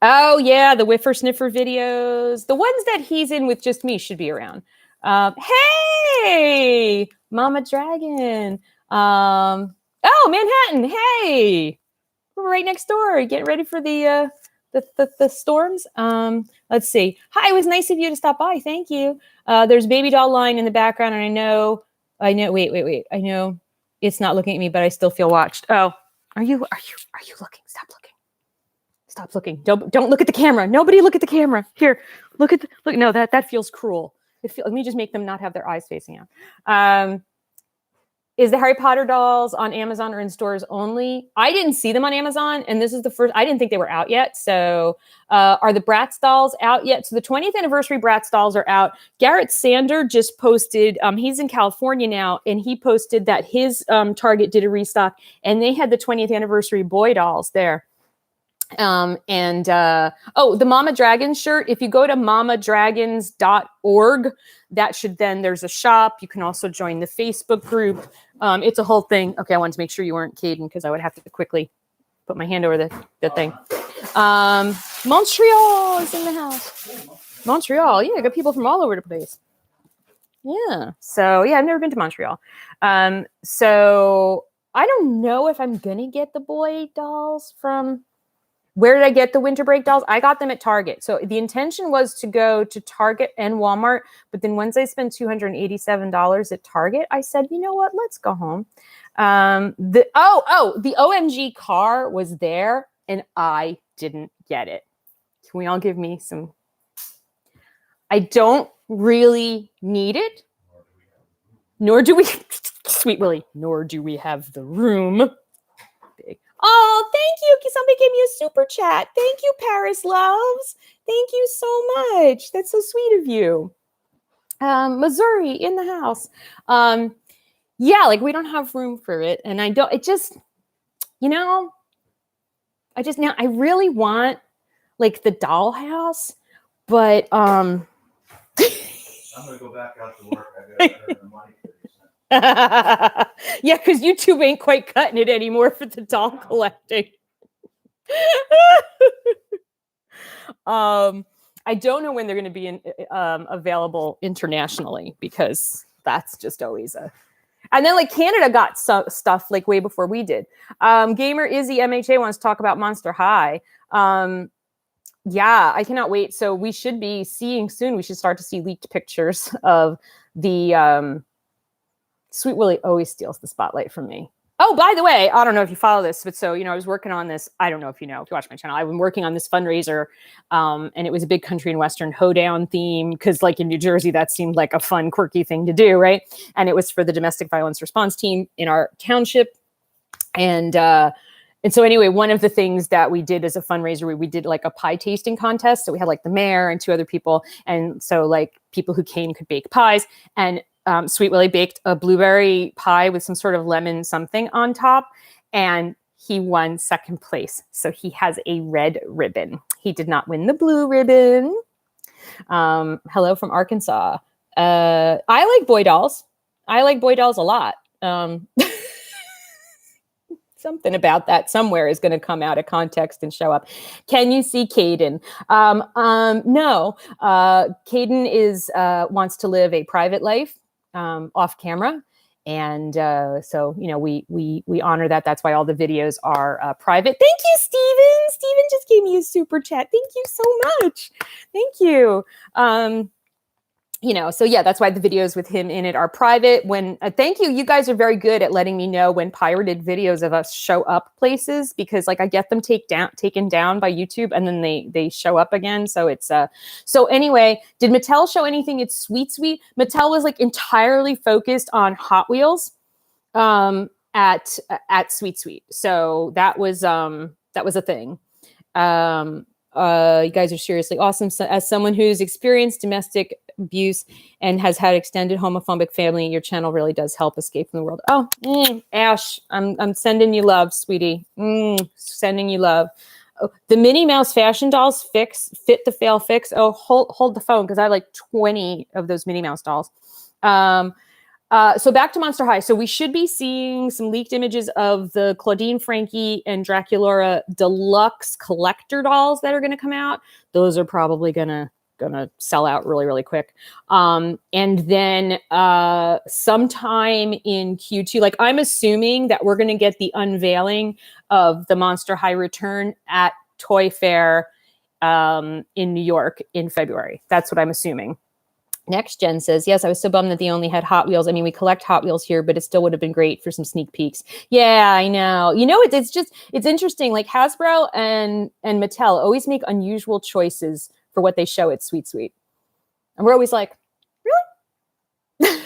oh yeah, the Whiffer Sniffer videos, the ones that he's in with just me should be around. Hey, Mama Dragon. Oh, Manhattan. Hey, we're right next door. Getting ready for the storms. Let's see. Hi, it was nice of you to stop by. Thank you. There's baby doll line in the background, and I know. Wait. I know it's not looking at me, but I still feel watched. Oh, are you looking? Stop looking. Stop looking. Don't look at the camera. Nobody look at the camera. Here, look. No, that feels cruel. Let me just make them not have their eyes facing out. Is the Harry Potter dolls on Amazon or in stores only? I didn't see them on Amazon, and this is the first. I didn't think they were out yet. So, are the Bratz dolls out yet? So the 20th anniversary Bratz dolls are out. Garrett Sander just posted. He's in California now, and he posted that his Target did a restock, and they had the 20th anniversary boy dolls there. The Mama Dragons shirt, if you go to mamadragons.org, that should then, there's a shop. You can also join the Facebook group. It's a whole thing. Okay, I wanted to make sure you weren't Caden because I would have to quickly put my hand over the thing. Montreal is in the house. Montreal, yeah, I got people from all over the place. Yeah, so yeah, I've never been to Montreal. So I don't know if I'm gonna get the boy dolls from. Where did I get the winter break dolls? I got them at Target. So the intention was to go to Target and Walmart. But then once I spent $287 at Target, I said, you know what? Let's go home. The OMG car was there and I didn't get it. Can we all give me some? I don't really need it. Nor do we, sweet Willie, nor do we have the room. Big. Oh, thank you. Somebody gave me a super chat. Thank you, Paris Loves. Thank you so much. That's so sweet of you. Missouri in the house. Yeah, like we don't have room for it. And I really want like the dollhouse, but I'm gonna go back out to work. I got the money for this. Yeah, because YouTube ain't quite cutting it anymore for the doll collecting. I don't know when they're going to be available internationally because that's just always a. And then like Canada got stuff like way before we did. Gamer Izzy MHA wants to talk about Monster High. Yeah, I cannot wait. So we should be seeing soon. We should start to see leaked pictures of the. Sweet Willie always steals the spotlight from me. Oh, by the way, I don't know if you follow this, but so, I was working on this. I don't know if you watch my channel. I've been working on this fundraiser, and it was a big country and Western hoedown theme because like in New Jersey, that seemed like a fun, quirky thing to do, right? And it was for the domestic violence response team in our township. And so anyway, one of the things that we did as a fundraiser, we did like a pie tasting contest. So we had like the mayor and two other people. And so like people who came could bake pies. And Sweet Willie baked a blueberry pie with some sort of lemon something on top, and he won second place. So he has a red ribbon. He did not win the blue ribbon. Hello from Arkansas. I like boy dolls. I like boy dolls a lot. Something about that somewhere is going to come out of context and show up. Can you see Caden? No. Caden wants to live a private life. Off camera. And so, we honor that. That's why all the videos are private. Thank you, Steven. Steven just gave me a super chat. Thank you so much. Thank you. So yeah, that's why the videos with him in it are private. When thank you. You guys are very good at letting me know when pirated videos of us show up places because like I get them taken down by YouTube and then they show up again. So it's so anyway, did Mattel show anything? It's Sweet? Mattel was like entirely focused on Hot Wheels at Sweet. So that was a thing. You guys are seriously awesome. So, as someone who's experienced domestic abuse and has had extended homophobic family, your channel really does help escape from the world. Oh, Ash, I'm sending you love, sweetie. Sending you love. Oh, the Minnie Mouse fashion dolls fit the fail fix. Oh, hold the phone because I have like 20 of those Minnie Mouse dolls. So back to Monster High. So we should be seeing some leaked images of the Claudine Frankie and Draculaura deluxe collector dolls that are going to come out. Those are probably gonna sell out really, really quick. And then sometime in Q2, like I'm assuming that we're going to get the unveiling of the Monster High return at Toy Fair in New York in February. That's what I'm assuming. Next Gen says, yes, I was so bummed that they only had Hot Wheels. I mean, we collect Hot Wheels here, but it still would have been great for some sneak peeks. Yeah, I know. You know, it's interesting. Like Hasbro and Mattel always make unusual choices for what they show at Sweet Sweet. And we're always like, really?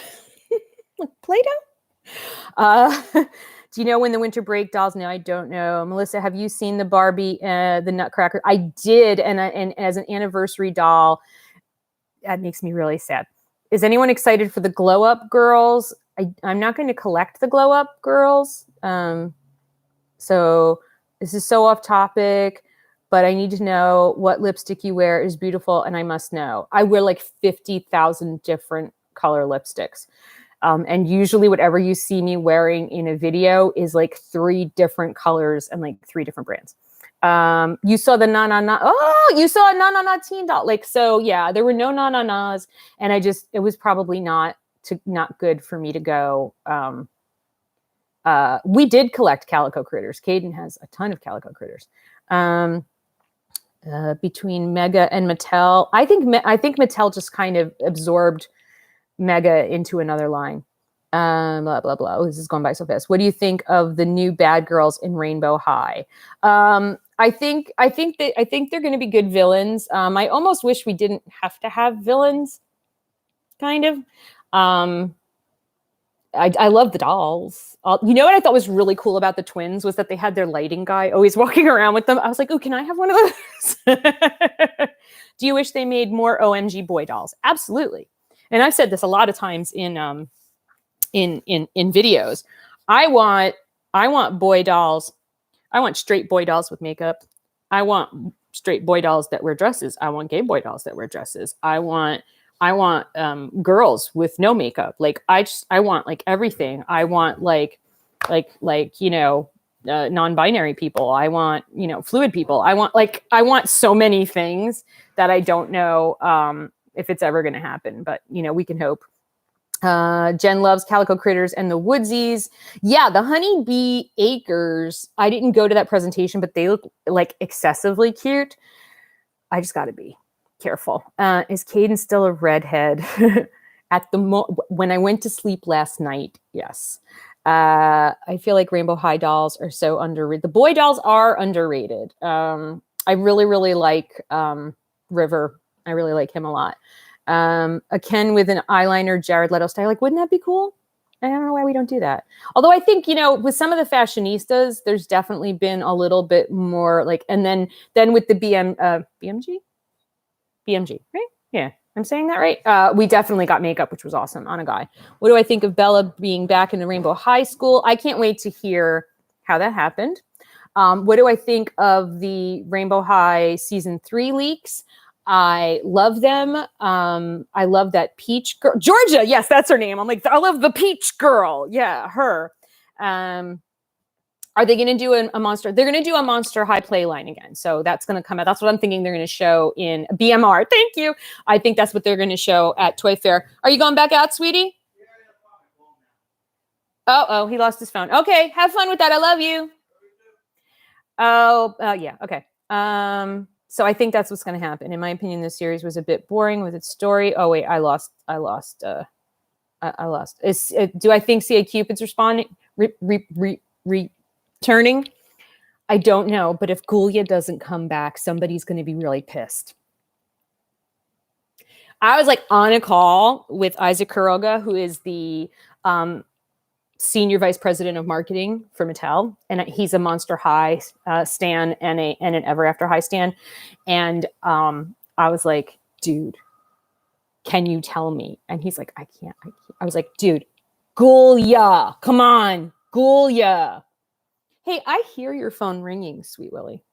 Like Play-Doh? Do you know when the winter break dolls? No, I don't know. Melissa, have you seen the Barbie, the Nutcracker? I did. And as an anniversary doll, that makes me really sad. Is anyone excited for the Glow Up Girls? I'm not going to collect the Glow Up Girls. So this is so off topic, but I need to know what lipstick you wear is beautiful, and I must know. I wear like 50,000 different color lipsticks. And usually whatever you see me wearing in a video is like 3 different colors and like 3 different brands. You saw the you saw a na teen doll. Like, so yeah, there were no na-na-nas, and it was probably not good for me to go. We did collect Calico Critters. Caden has a ton of Calico Critters. Between Mega and Mattel, I think Mattel just kind of absorbed Mega into another line. Blah blah blah. Oh, this is going by so fast. What do you think of the new bad girls in Rainbow High? I think they're going to be good villains. I almost wish we didn't have to have villains. Kind of. I love the dolls. You know what I thought was really cool about the twins was that they had their lighting guy always walking around with them. I was like, oh, can I have one of those? Do you wish they made more OMG boy dolls? Absolutely. And I've said this a lot of times in videos. I want boy dolls. I want straight boy dolls with makeup. I want straight boy dolls that wear dresses. I want gay boy dolls that wear dresses. I want girls with no makeup. Like I want like everything. I want like non-binary people. I want fluid people. I want so many things that I don't know if it's ever going to happen. But we can hope. Jen loves Calico Critters and the Woodsies. Yeah, the Honeybee Acres. I didn't go to that presentation, but they look like excessively cute. I just got to be careful. Is Caden still a redhead? When I went to sleep last night, yes. I feel like Rainbow High dolls are so underrated. The boy dolls are underrated. I really, really like River. I really like him a lot. A Ken with an eyeliner, Jared Leto style. Like, wouldn't that be cool? I don't know why we don't do that. Although I think, with some of the fashionistas, there's definitely been a little bit more like, and then with the BMG, right? Yeah, I'm saying that right. We definitely got makeup, which was awesome on a guy. What do I think of Bella being back in the Rainbow High School? I can't wait to hear how that happened. What do I think of the Rainbow High season 3 leaks? I love them. I love that Peach girl, Georgia. Yes, that's her name. I'm like, I love the Peach girl. Yeah, her. Are they going to do a monster? They're going to do a Monster High play line again. So that's going to come out. That's what I'm thinking they're going to show in BMR. Thank you. I think that's what they're going to show at Toy Fair. Are you going back out, sweetie? Oh, he lost his phone. Okay, have fun with that. I love you. Oh, yeah. Okay. So I think that's what's going to happen. In my opinion, this series was a bit boring with its story. Oh wait, I lost. Do I think C.A. Cupid's responding, returning? I don't know. But if Ghoulia doesn't come back, somebody's going to be really pissed. I was like on a call with Isaac Kuroga, who is the senior vice president of marketing for Mattel, and he's a Monster High stan and an Ever After High stan. And I was like, dude, can you tell me? And he's like, I can't. I was like, dude, Ghoulia, come on, Ghoulia. Hey, I hear your phone ringing, Sweet Willie,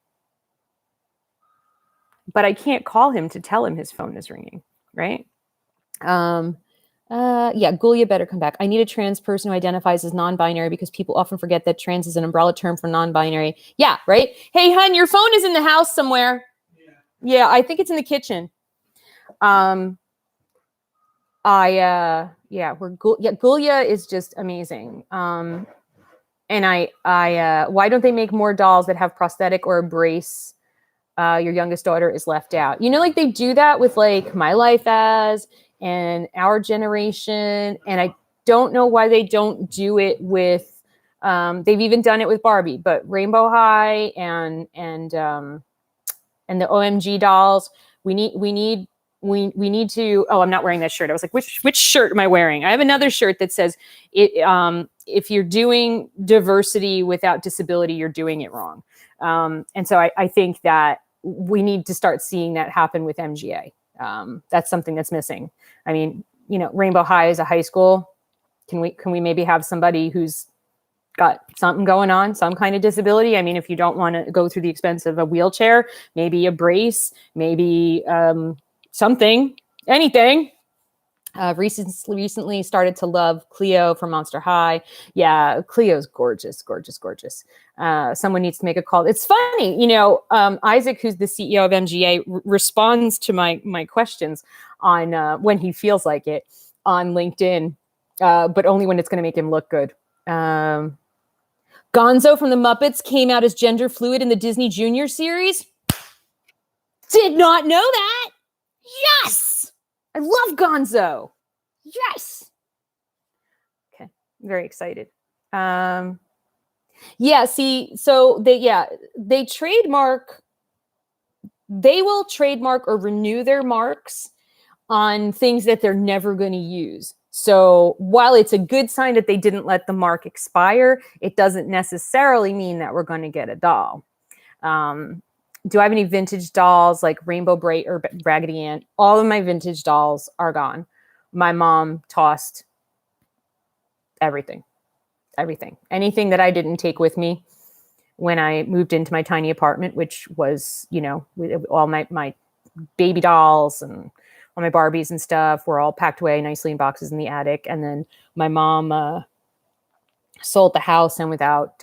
but I can't call him to tell him his phone is ringing, right? Yeah, Gulia better come back. I need a trans person who identifies as non-binary because people often forget that trans is an umbrella term for non-binary. Yeah, right? Hey, hun, your phone is in the house somewhere. Yeah, I think it's in the kitchen. Gulia is just amazing. And why don't they make more dolls that have prosthetic or a brace? Your youngest daughter is left out. You know, like they do that with like My Life As and Our Generation. And I don't know why they don't do it with, they've even done it with Barbie, but Rainbow High and the OMG dolls. We need to. Oh, I'm not wearing that shirt. I was like, which shirt am I wearing? I have another shirt that says it. If you're doing diversity without disability, you're doing it wrong. And so I think that we need to start seeing that happen with MGA. That's something that's missing. I mean, you know, Rainbow High is a high school. Can we maybe have somebody who's got something going on, some kind of disability? I mean, if you don't want to go through the expense of a wheelchair, maybe a brace, maybe something, anything. Recently started to love Cleo from Monster High. Yeah, Cleo's gorgeous, gorgeous, gorgeous. Someone needs to make a call. It's funny, you know, Isaac, who's the CEO of MGA, responds to my questions on when he feels like it on LinkedIn, but only when it's going to make him look good. Gonzo from the Muppets came out as gender fluid in the Disney Junior series. Did not know that. Yes. I love Gonzo. Yes. Okay. Very excited. Yeah, see, so they trademark, they will trademark or renew their marks on things that they're never going to use. So while it's a good sign that they didn't let the mark expire, it doesn't necessarily mean that we're going to get a doll. Do I have any vintage dolls like Rainbow Bright or Raggedy Ann? All of my vintage dolls are gone. My mom tossed everything. Anything that I didn't take with me when I moved into my tiny apartment, which was, you know, all my baby dolls and all my Barbies and stuff were all packed away nicely in boxes in the attic. And then my mom sold the house, and without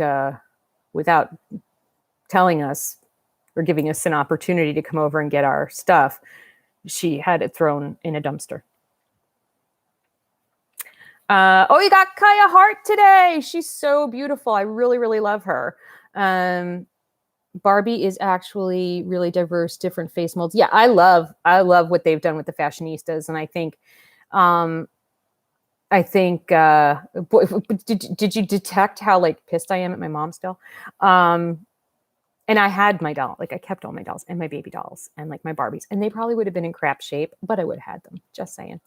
telling us or giving us an opportunity to come over and get our stuff, she had it thrown in a dumpster. Oh, you got Kaya Hart today. She's so beautiful. I really, really love her. Barbie is actually really diverse, different face molds. Yeah, I love what they've done with the fashionistas. And I think, did you detect how like pissed I am at my mom still? And I had my doll, like I kept all my dolls and my baby dolls and like my Barbies, and they probably would have been in crap shape, but I would have had them. Just saying.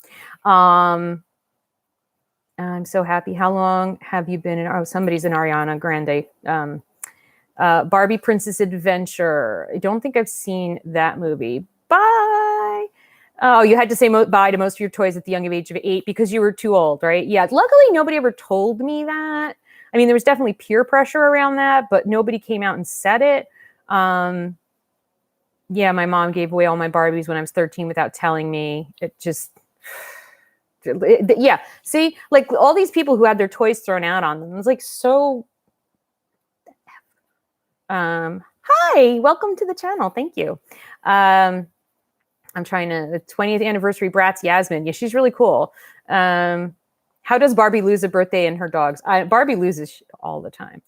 I'm so happy. How long have you been in? Oh, somebody's in Ariana Grande. Barbie Princess Adventure. I don't think I've seen that movie. Bye. Oh, you had to say bye to most of your toys at the young age of 8 because you were too old, right? Yeah. Luckily, nobody ever told me that. I mean, there was definitely peer pressure around that, but nobody came out and said it. Yeah, my mom gave away all my Barbies when I was 13 without telling me. It just, yeah. See, like all these people who had their toys thrown out on them, it was like so. Hi, welcome to the channel. Thank you. I'm trying to, the 20th anniversary Bratz Yasmin. Yeah, she's really cool. How does Barbie lose a birthday and her dogs? Barbie loses all the time.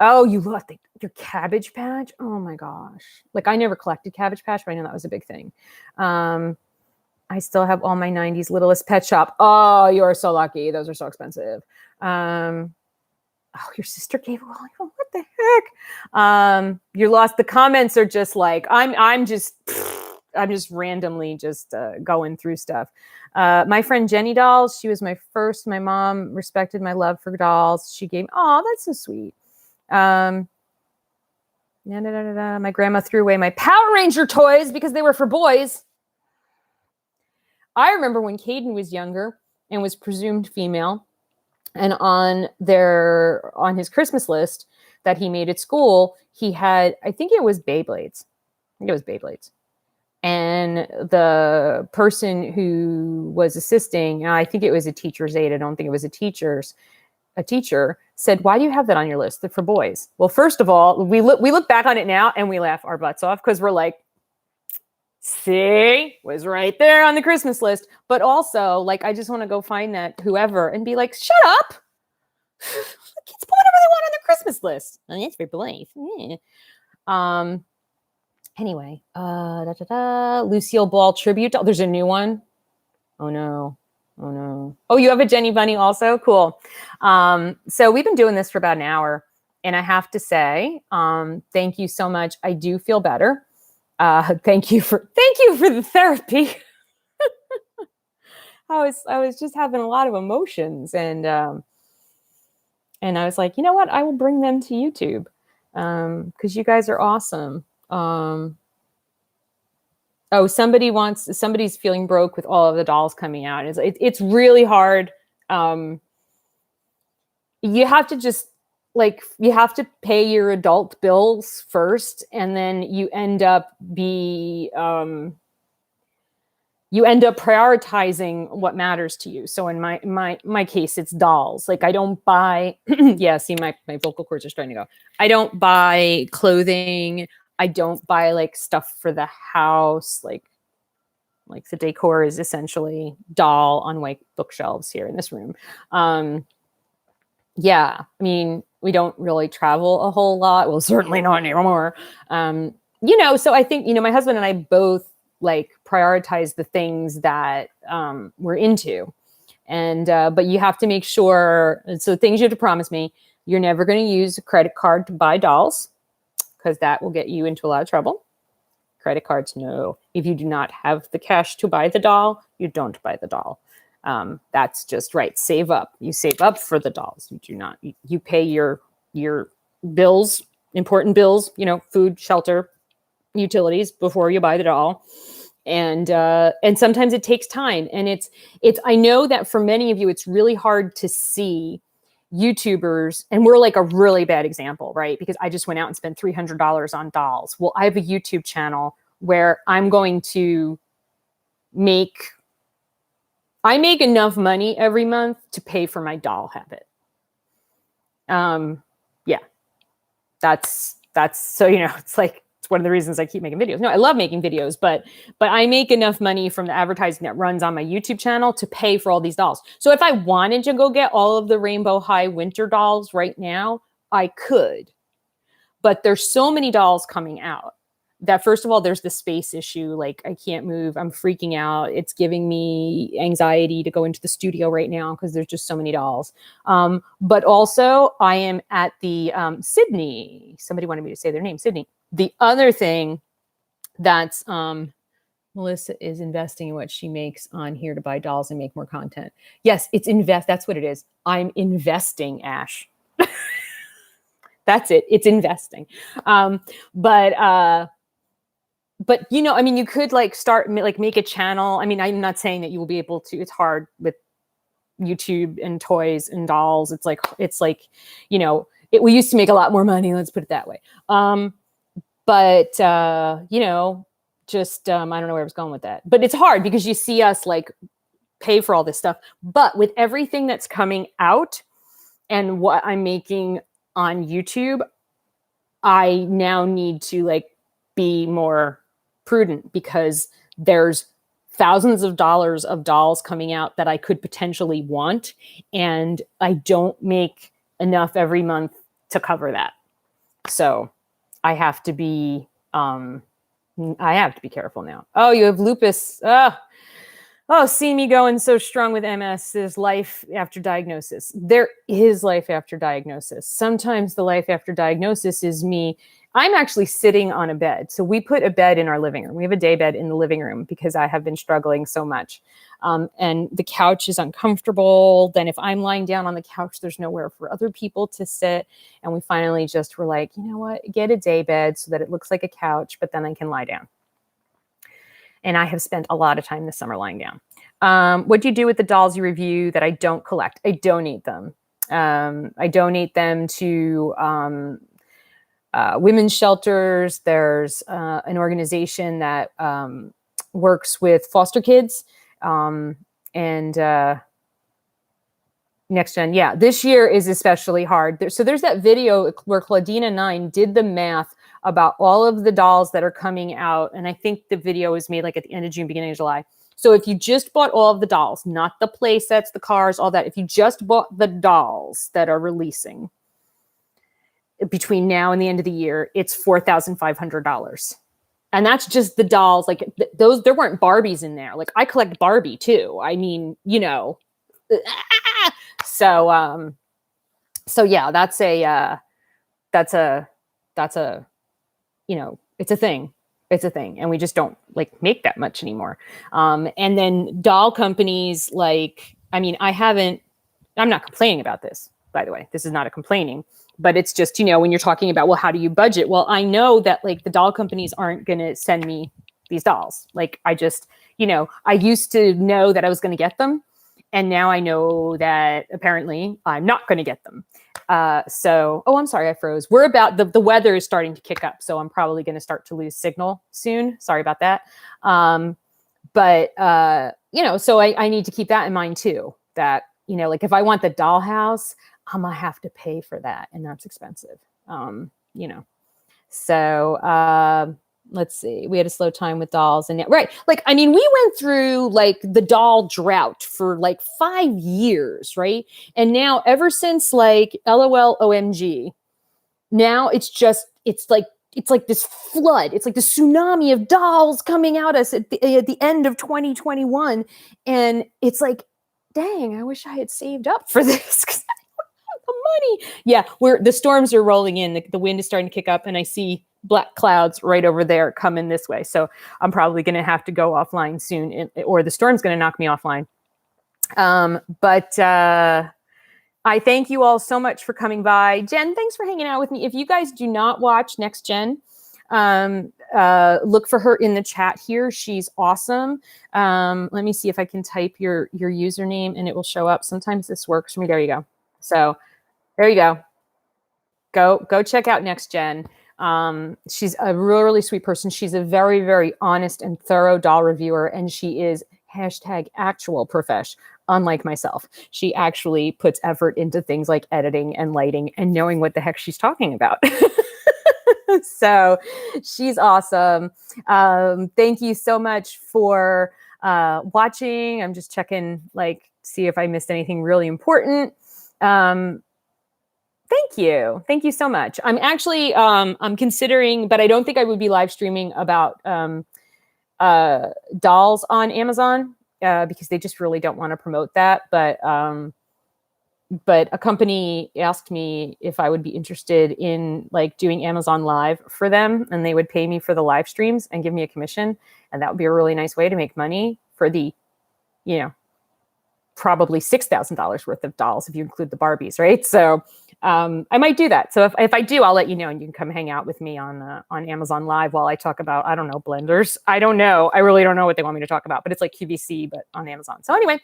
Oh, you lost your Cabbage Patch? Oh my gosh. Like I never collected Cabbage Patch, but I know that was a big thing. I still have all my 90s Littlest Pet Shop. Oh, you are so lucky. Those are so expensive. Oh, your sister gave away. Oh, what the heck? You lost. The comments are just like, I'm just randomly just going through stuff. My friend Jenny Dolls, she was my first. My mom respected my love for dolls. She gave, oh, that's so sweet. My grandma threw away my Power Ranger toys because they were for boys. I remember when Caden was younger and was presumed female, and on his Christmas list that he made at school, he had, I think it was Beyblades. And the person who was assisting, I think it was a teacher's aide, I don't think it was a teacher, said, "Why do you have that on your list? They're for boys." Well, first of all, we look back on it now and we laugh our butts off because we're like, see, was right there on the Christmas list. But also, like, I just want to go find that whoever and be like, shut up. Kids put whatever they want on their Christmas list. And that's for boys. Yeah. Anyway, Lucille Ball tribute. There's a new one. Oh no. Oh no. Oh, you have a Jenny Bunny also? Cool. So we've been doing this for about an hour, and I have to say, thank you so much. I do feel better. Thank you for the therapy. I was just having a lot of emotions, and I was like, you know what? I will bring them to YouTube because you guys are awesome. Oh, somebody's feeling broke with all of the dolls coming out. It's really hard. You have to just you have to pay your adult bills first, and then you end up prioritizing what matters to you. So in my case, it's dolls. Like I don't buy, yeah, see my vocal cords are starting to go. I don't buy clothing. I don't buy like stuff for the house. Like the decor is essentially doll on white bookshelves here in this room. Yeah, I mean, we don't really travel a whole lot. Well, certainly not anymore. So I think, my husband and I both like prioritize the things that we're into. And but you have to make sure, so things you have to promise me, you're never going to use a credit card to buy dolls, because that will get you into a lot of trouble. Credit cards, no. If you do not have the cash to buy the doll, you don't buy the doll. That's just right. Save up. You save up for the dolls. You do not. You pay your bills, important bills, food, shelter, utilities before you buy the doll. And sometimes it takes time. And it's I know that for many of you, it's really hard to see YouTubers, and we're like a really bad example, right? Because I just went out and spent $300 on dolls. Well, I have a YouTube channel where I'm going to make enough money every month to pay for my doll habit. Yeah, that's so, it's like, it's one of the reasons I keep making videos. No, I love making videos, but I make enough money from the advertising that runs on my YouTube channel to pay for all these dolls. So if I wanted to go get all of the Rainbow High winter dolls right now, I could. But there's so many dolls coming out that, first of all, there's the space issue. Like, I can't move. I'm freaking out. It's giving me anxiety to go into the studio right now because there's just so many dolls. But also, I am at the Sydney. Somebody wanted me to say their name, Sydney. The other thing that's Melissa is investing in what she makes on here to buy dolls and make more content. Yes, it's invest. That's what it is. I'm investing, Ash. That's it. It's investing. But I mean, you could start make a channel. I mean, I'm not saying that you will be able to. It's hard with YouTube and toys and dolls. It's like we used to make a lot more money. Let's put it that way. But I don't know where I was going with that. But it's hard because you see us pay for all this stuff. But with everything that's coming out and what I'm making on YouTube, I now need to be more prudent, because there's thousands of dollars of dolls coming out that I could potentially want, and I don't make enough every month to cover that. So I have to be careful now. Oh, you have lupus. Oh, see me going so strong with MS. There's life after diagnosis. There is life after diagnosis. Sometimes the life after diagnosis is me. I'm actually sitting on a bed. So we put a bed in our living room. We have a day bed in the living room because I have been struggling so much. And the couch is uncomfortable. Then if I'm lying down on the couch, there's nowhere for other people to sit. And we finally just were like, you know what? Get a day bed so that it looks like a couch, but then I can lie down. And I have spent a lot of time this summer lying down. What do you do with the dolls you review that I don't collect? I donate them. I donate them to women's shelters. There's an organization that works with foster kids. And Next Gen. Yeah, this year is especially hard. So there's that video where Claudina9 did the math about all of the dolls that are coming out. And I think the video was made like at the end of June, beginning of July. So if you just bought all of the dolls, not the play sets, the cars, all that, if you just bought the dolls that are releasing between now and the end of the year, it's $4,500. And that's just the dolls. Like those, there weren't Barbies in there. Like I collect Barbie too. I mean, you know, so yeah, that's a, you know, it's a thing. It's a thing. And we just don't like make that much anymore. And then doll companies, like, I mean, I'm not complaining about this, by the way. This is not a complaining, but it's just, you know, when you're talking about, well, how do you budget? Well, I know that like the doll companies aren't going to send me these dolls. Like I just, you know, I used to know that I was going to get them. And now I know that apparently I'm not going to get them. Oh, I'm sorry, I froze. The weather is starting to kick up. So I'm probably going to start to lose signal soon. Sorry about that. You know, so I need to keep that in mind too, that, you know, like if I want the dollhouse, I'm going to have to pay for that. And that's expensive, you know. So let's see. We had a slow time with dolls. And right. Like, I mean, we went through like the doll drought for like 5 years, right? And now ever since like LOL OMG, now it's like this flood. It's like the tsunami of dolls coming at us at the end of 2021. And it's like, dang, I wish I had saved up for this because I don't have the money. Yeah, the storms are rolling in. The wind is starting to kick up, and I see black clouds right over there coming this way. So I'm probably going to have to go offline soon, or the storm's going to knock me offline. I thank you all so much for coming by. Jen, thanks for hanging out with me. If you guys do not watch Next Gen, look for her in the chat here. She's awesome. Let me see if I can type your username and it will show up. Sometimes this works for me. There you go. So there you go. Go check out Next Gen. She's a really, really sweet person. She's a very, very honest and thorough doll reviewer, and she is #actual profesh. Unlike myself, she actually puts effort into things like editing and lighting and knowing what the heck she's talking about. So she's awesome. Thank you so much for watching. I'm just checking, like, see if I missed anything really important. Thank you. Thank you so much. I'm actually, I'm considering, but I don't think I would be live streaming about dolls on Amazon because they just really don't want to promote that. But a company asked me if I would be interested in like doing Amazon Live for them, and they would pay me for the live streams and give me a commission. And that would be a really nice way to make money for the, you know, probably $6,000 worth of dolls if you include the Barbies, right? So I might do that. So if I do, I'll let you know, and you can come hang out with me on Amazon Live while I talk about, I don't know, blenders. I don't know. I really don't know what they want me to talk about, but it's like QVC, but on Amazon. So anyway,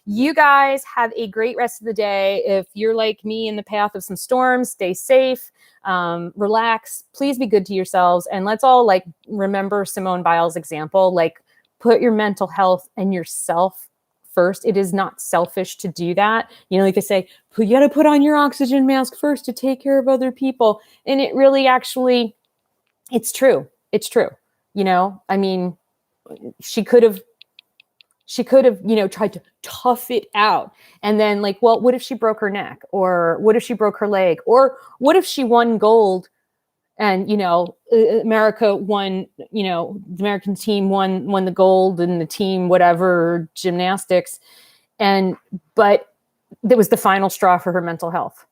you guys have a great rest of the day. If you're like me in the path of some storms, stay safe, relax, please be good to yourselves. And let's all like remember Simone Biles' example, like put your mental health and yourself first. It is not selfish to do that. You know, like they say, you got to put on your oxygen mask first to take care of other people. And it really actually, it's true. It's true. You know, I mean, she could have, you know, tried to tough it out. And then like, well, what if she broke her neck? Or what if she broke her leg? Or what if she won gold? And, you know, America won, you know, the American team won the gold and the team, whatever, gymnastics. But that was the final straw for her mental health.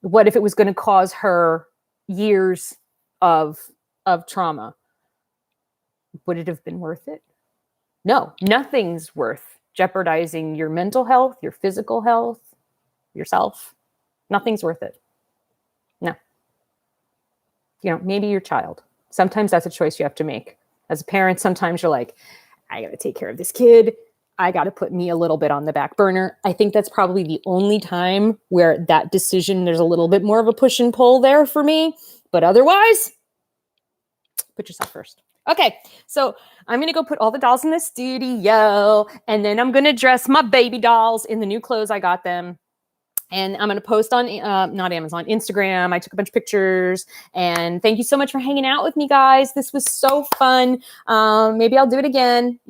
What if it was going to cause her years of trauma? Would it have been worth it? No, nothing's worth jeopardizing your mental health, your physical health, yourself. Nothing's worth it. No. You know, maybe your child. Sometimes that's a choice you have to make. As a parent, sometimes you're like, I got to take care of this kid. I got to put me a little bit on the back burner. I think that's probably the only time where that decision, there's a little bit more of a push and pull there for me. But otherwise, put yourself first. Okay, so I'm going to go put all the dolls in the studio, and then I'm going to dress my baby dolls in the new clothes I got them. And I'm going to post on, not Amazon, Instagram. I took a bunch of pictures. And thank you so much for hanging out with me, guys. This was so fun. Maybe I'll do it again,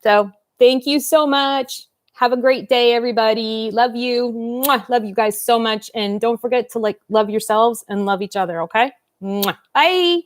So thank you so much. Have a great day, everybody. Love you. Mwah. Love you guys so much. And don't forget to love yourselves and love each other, okay? Mwah. Bye.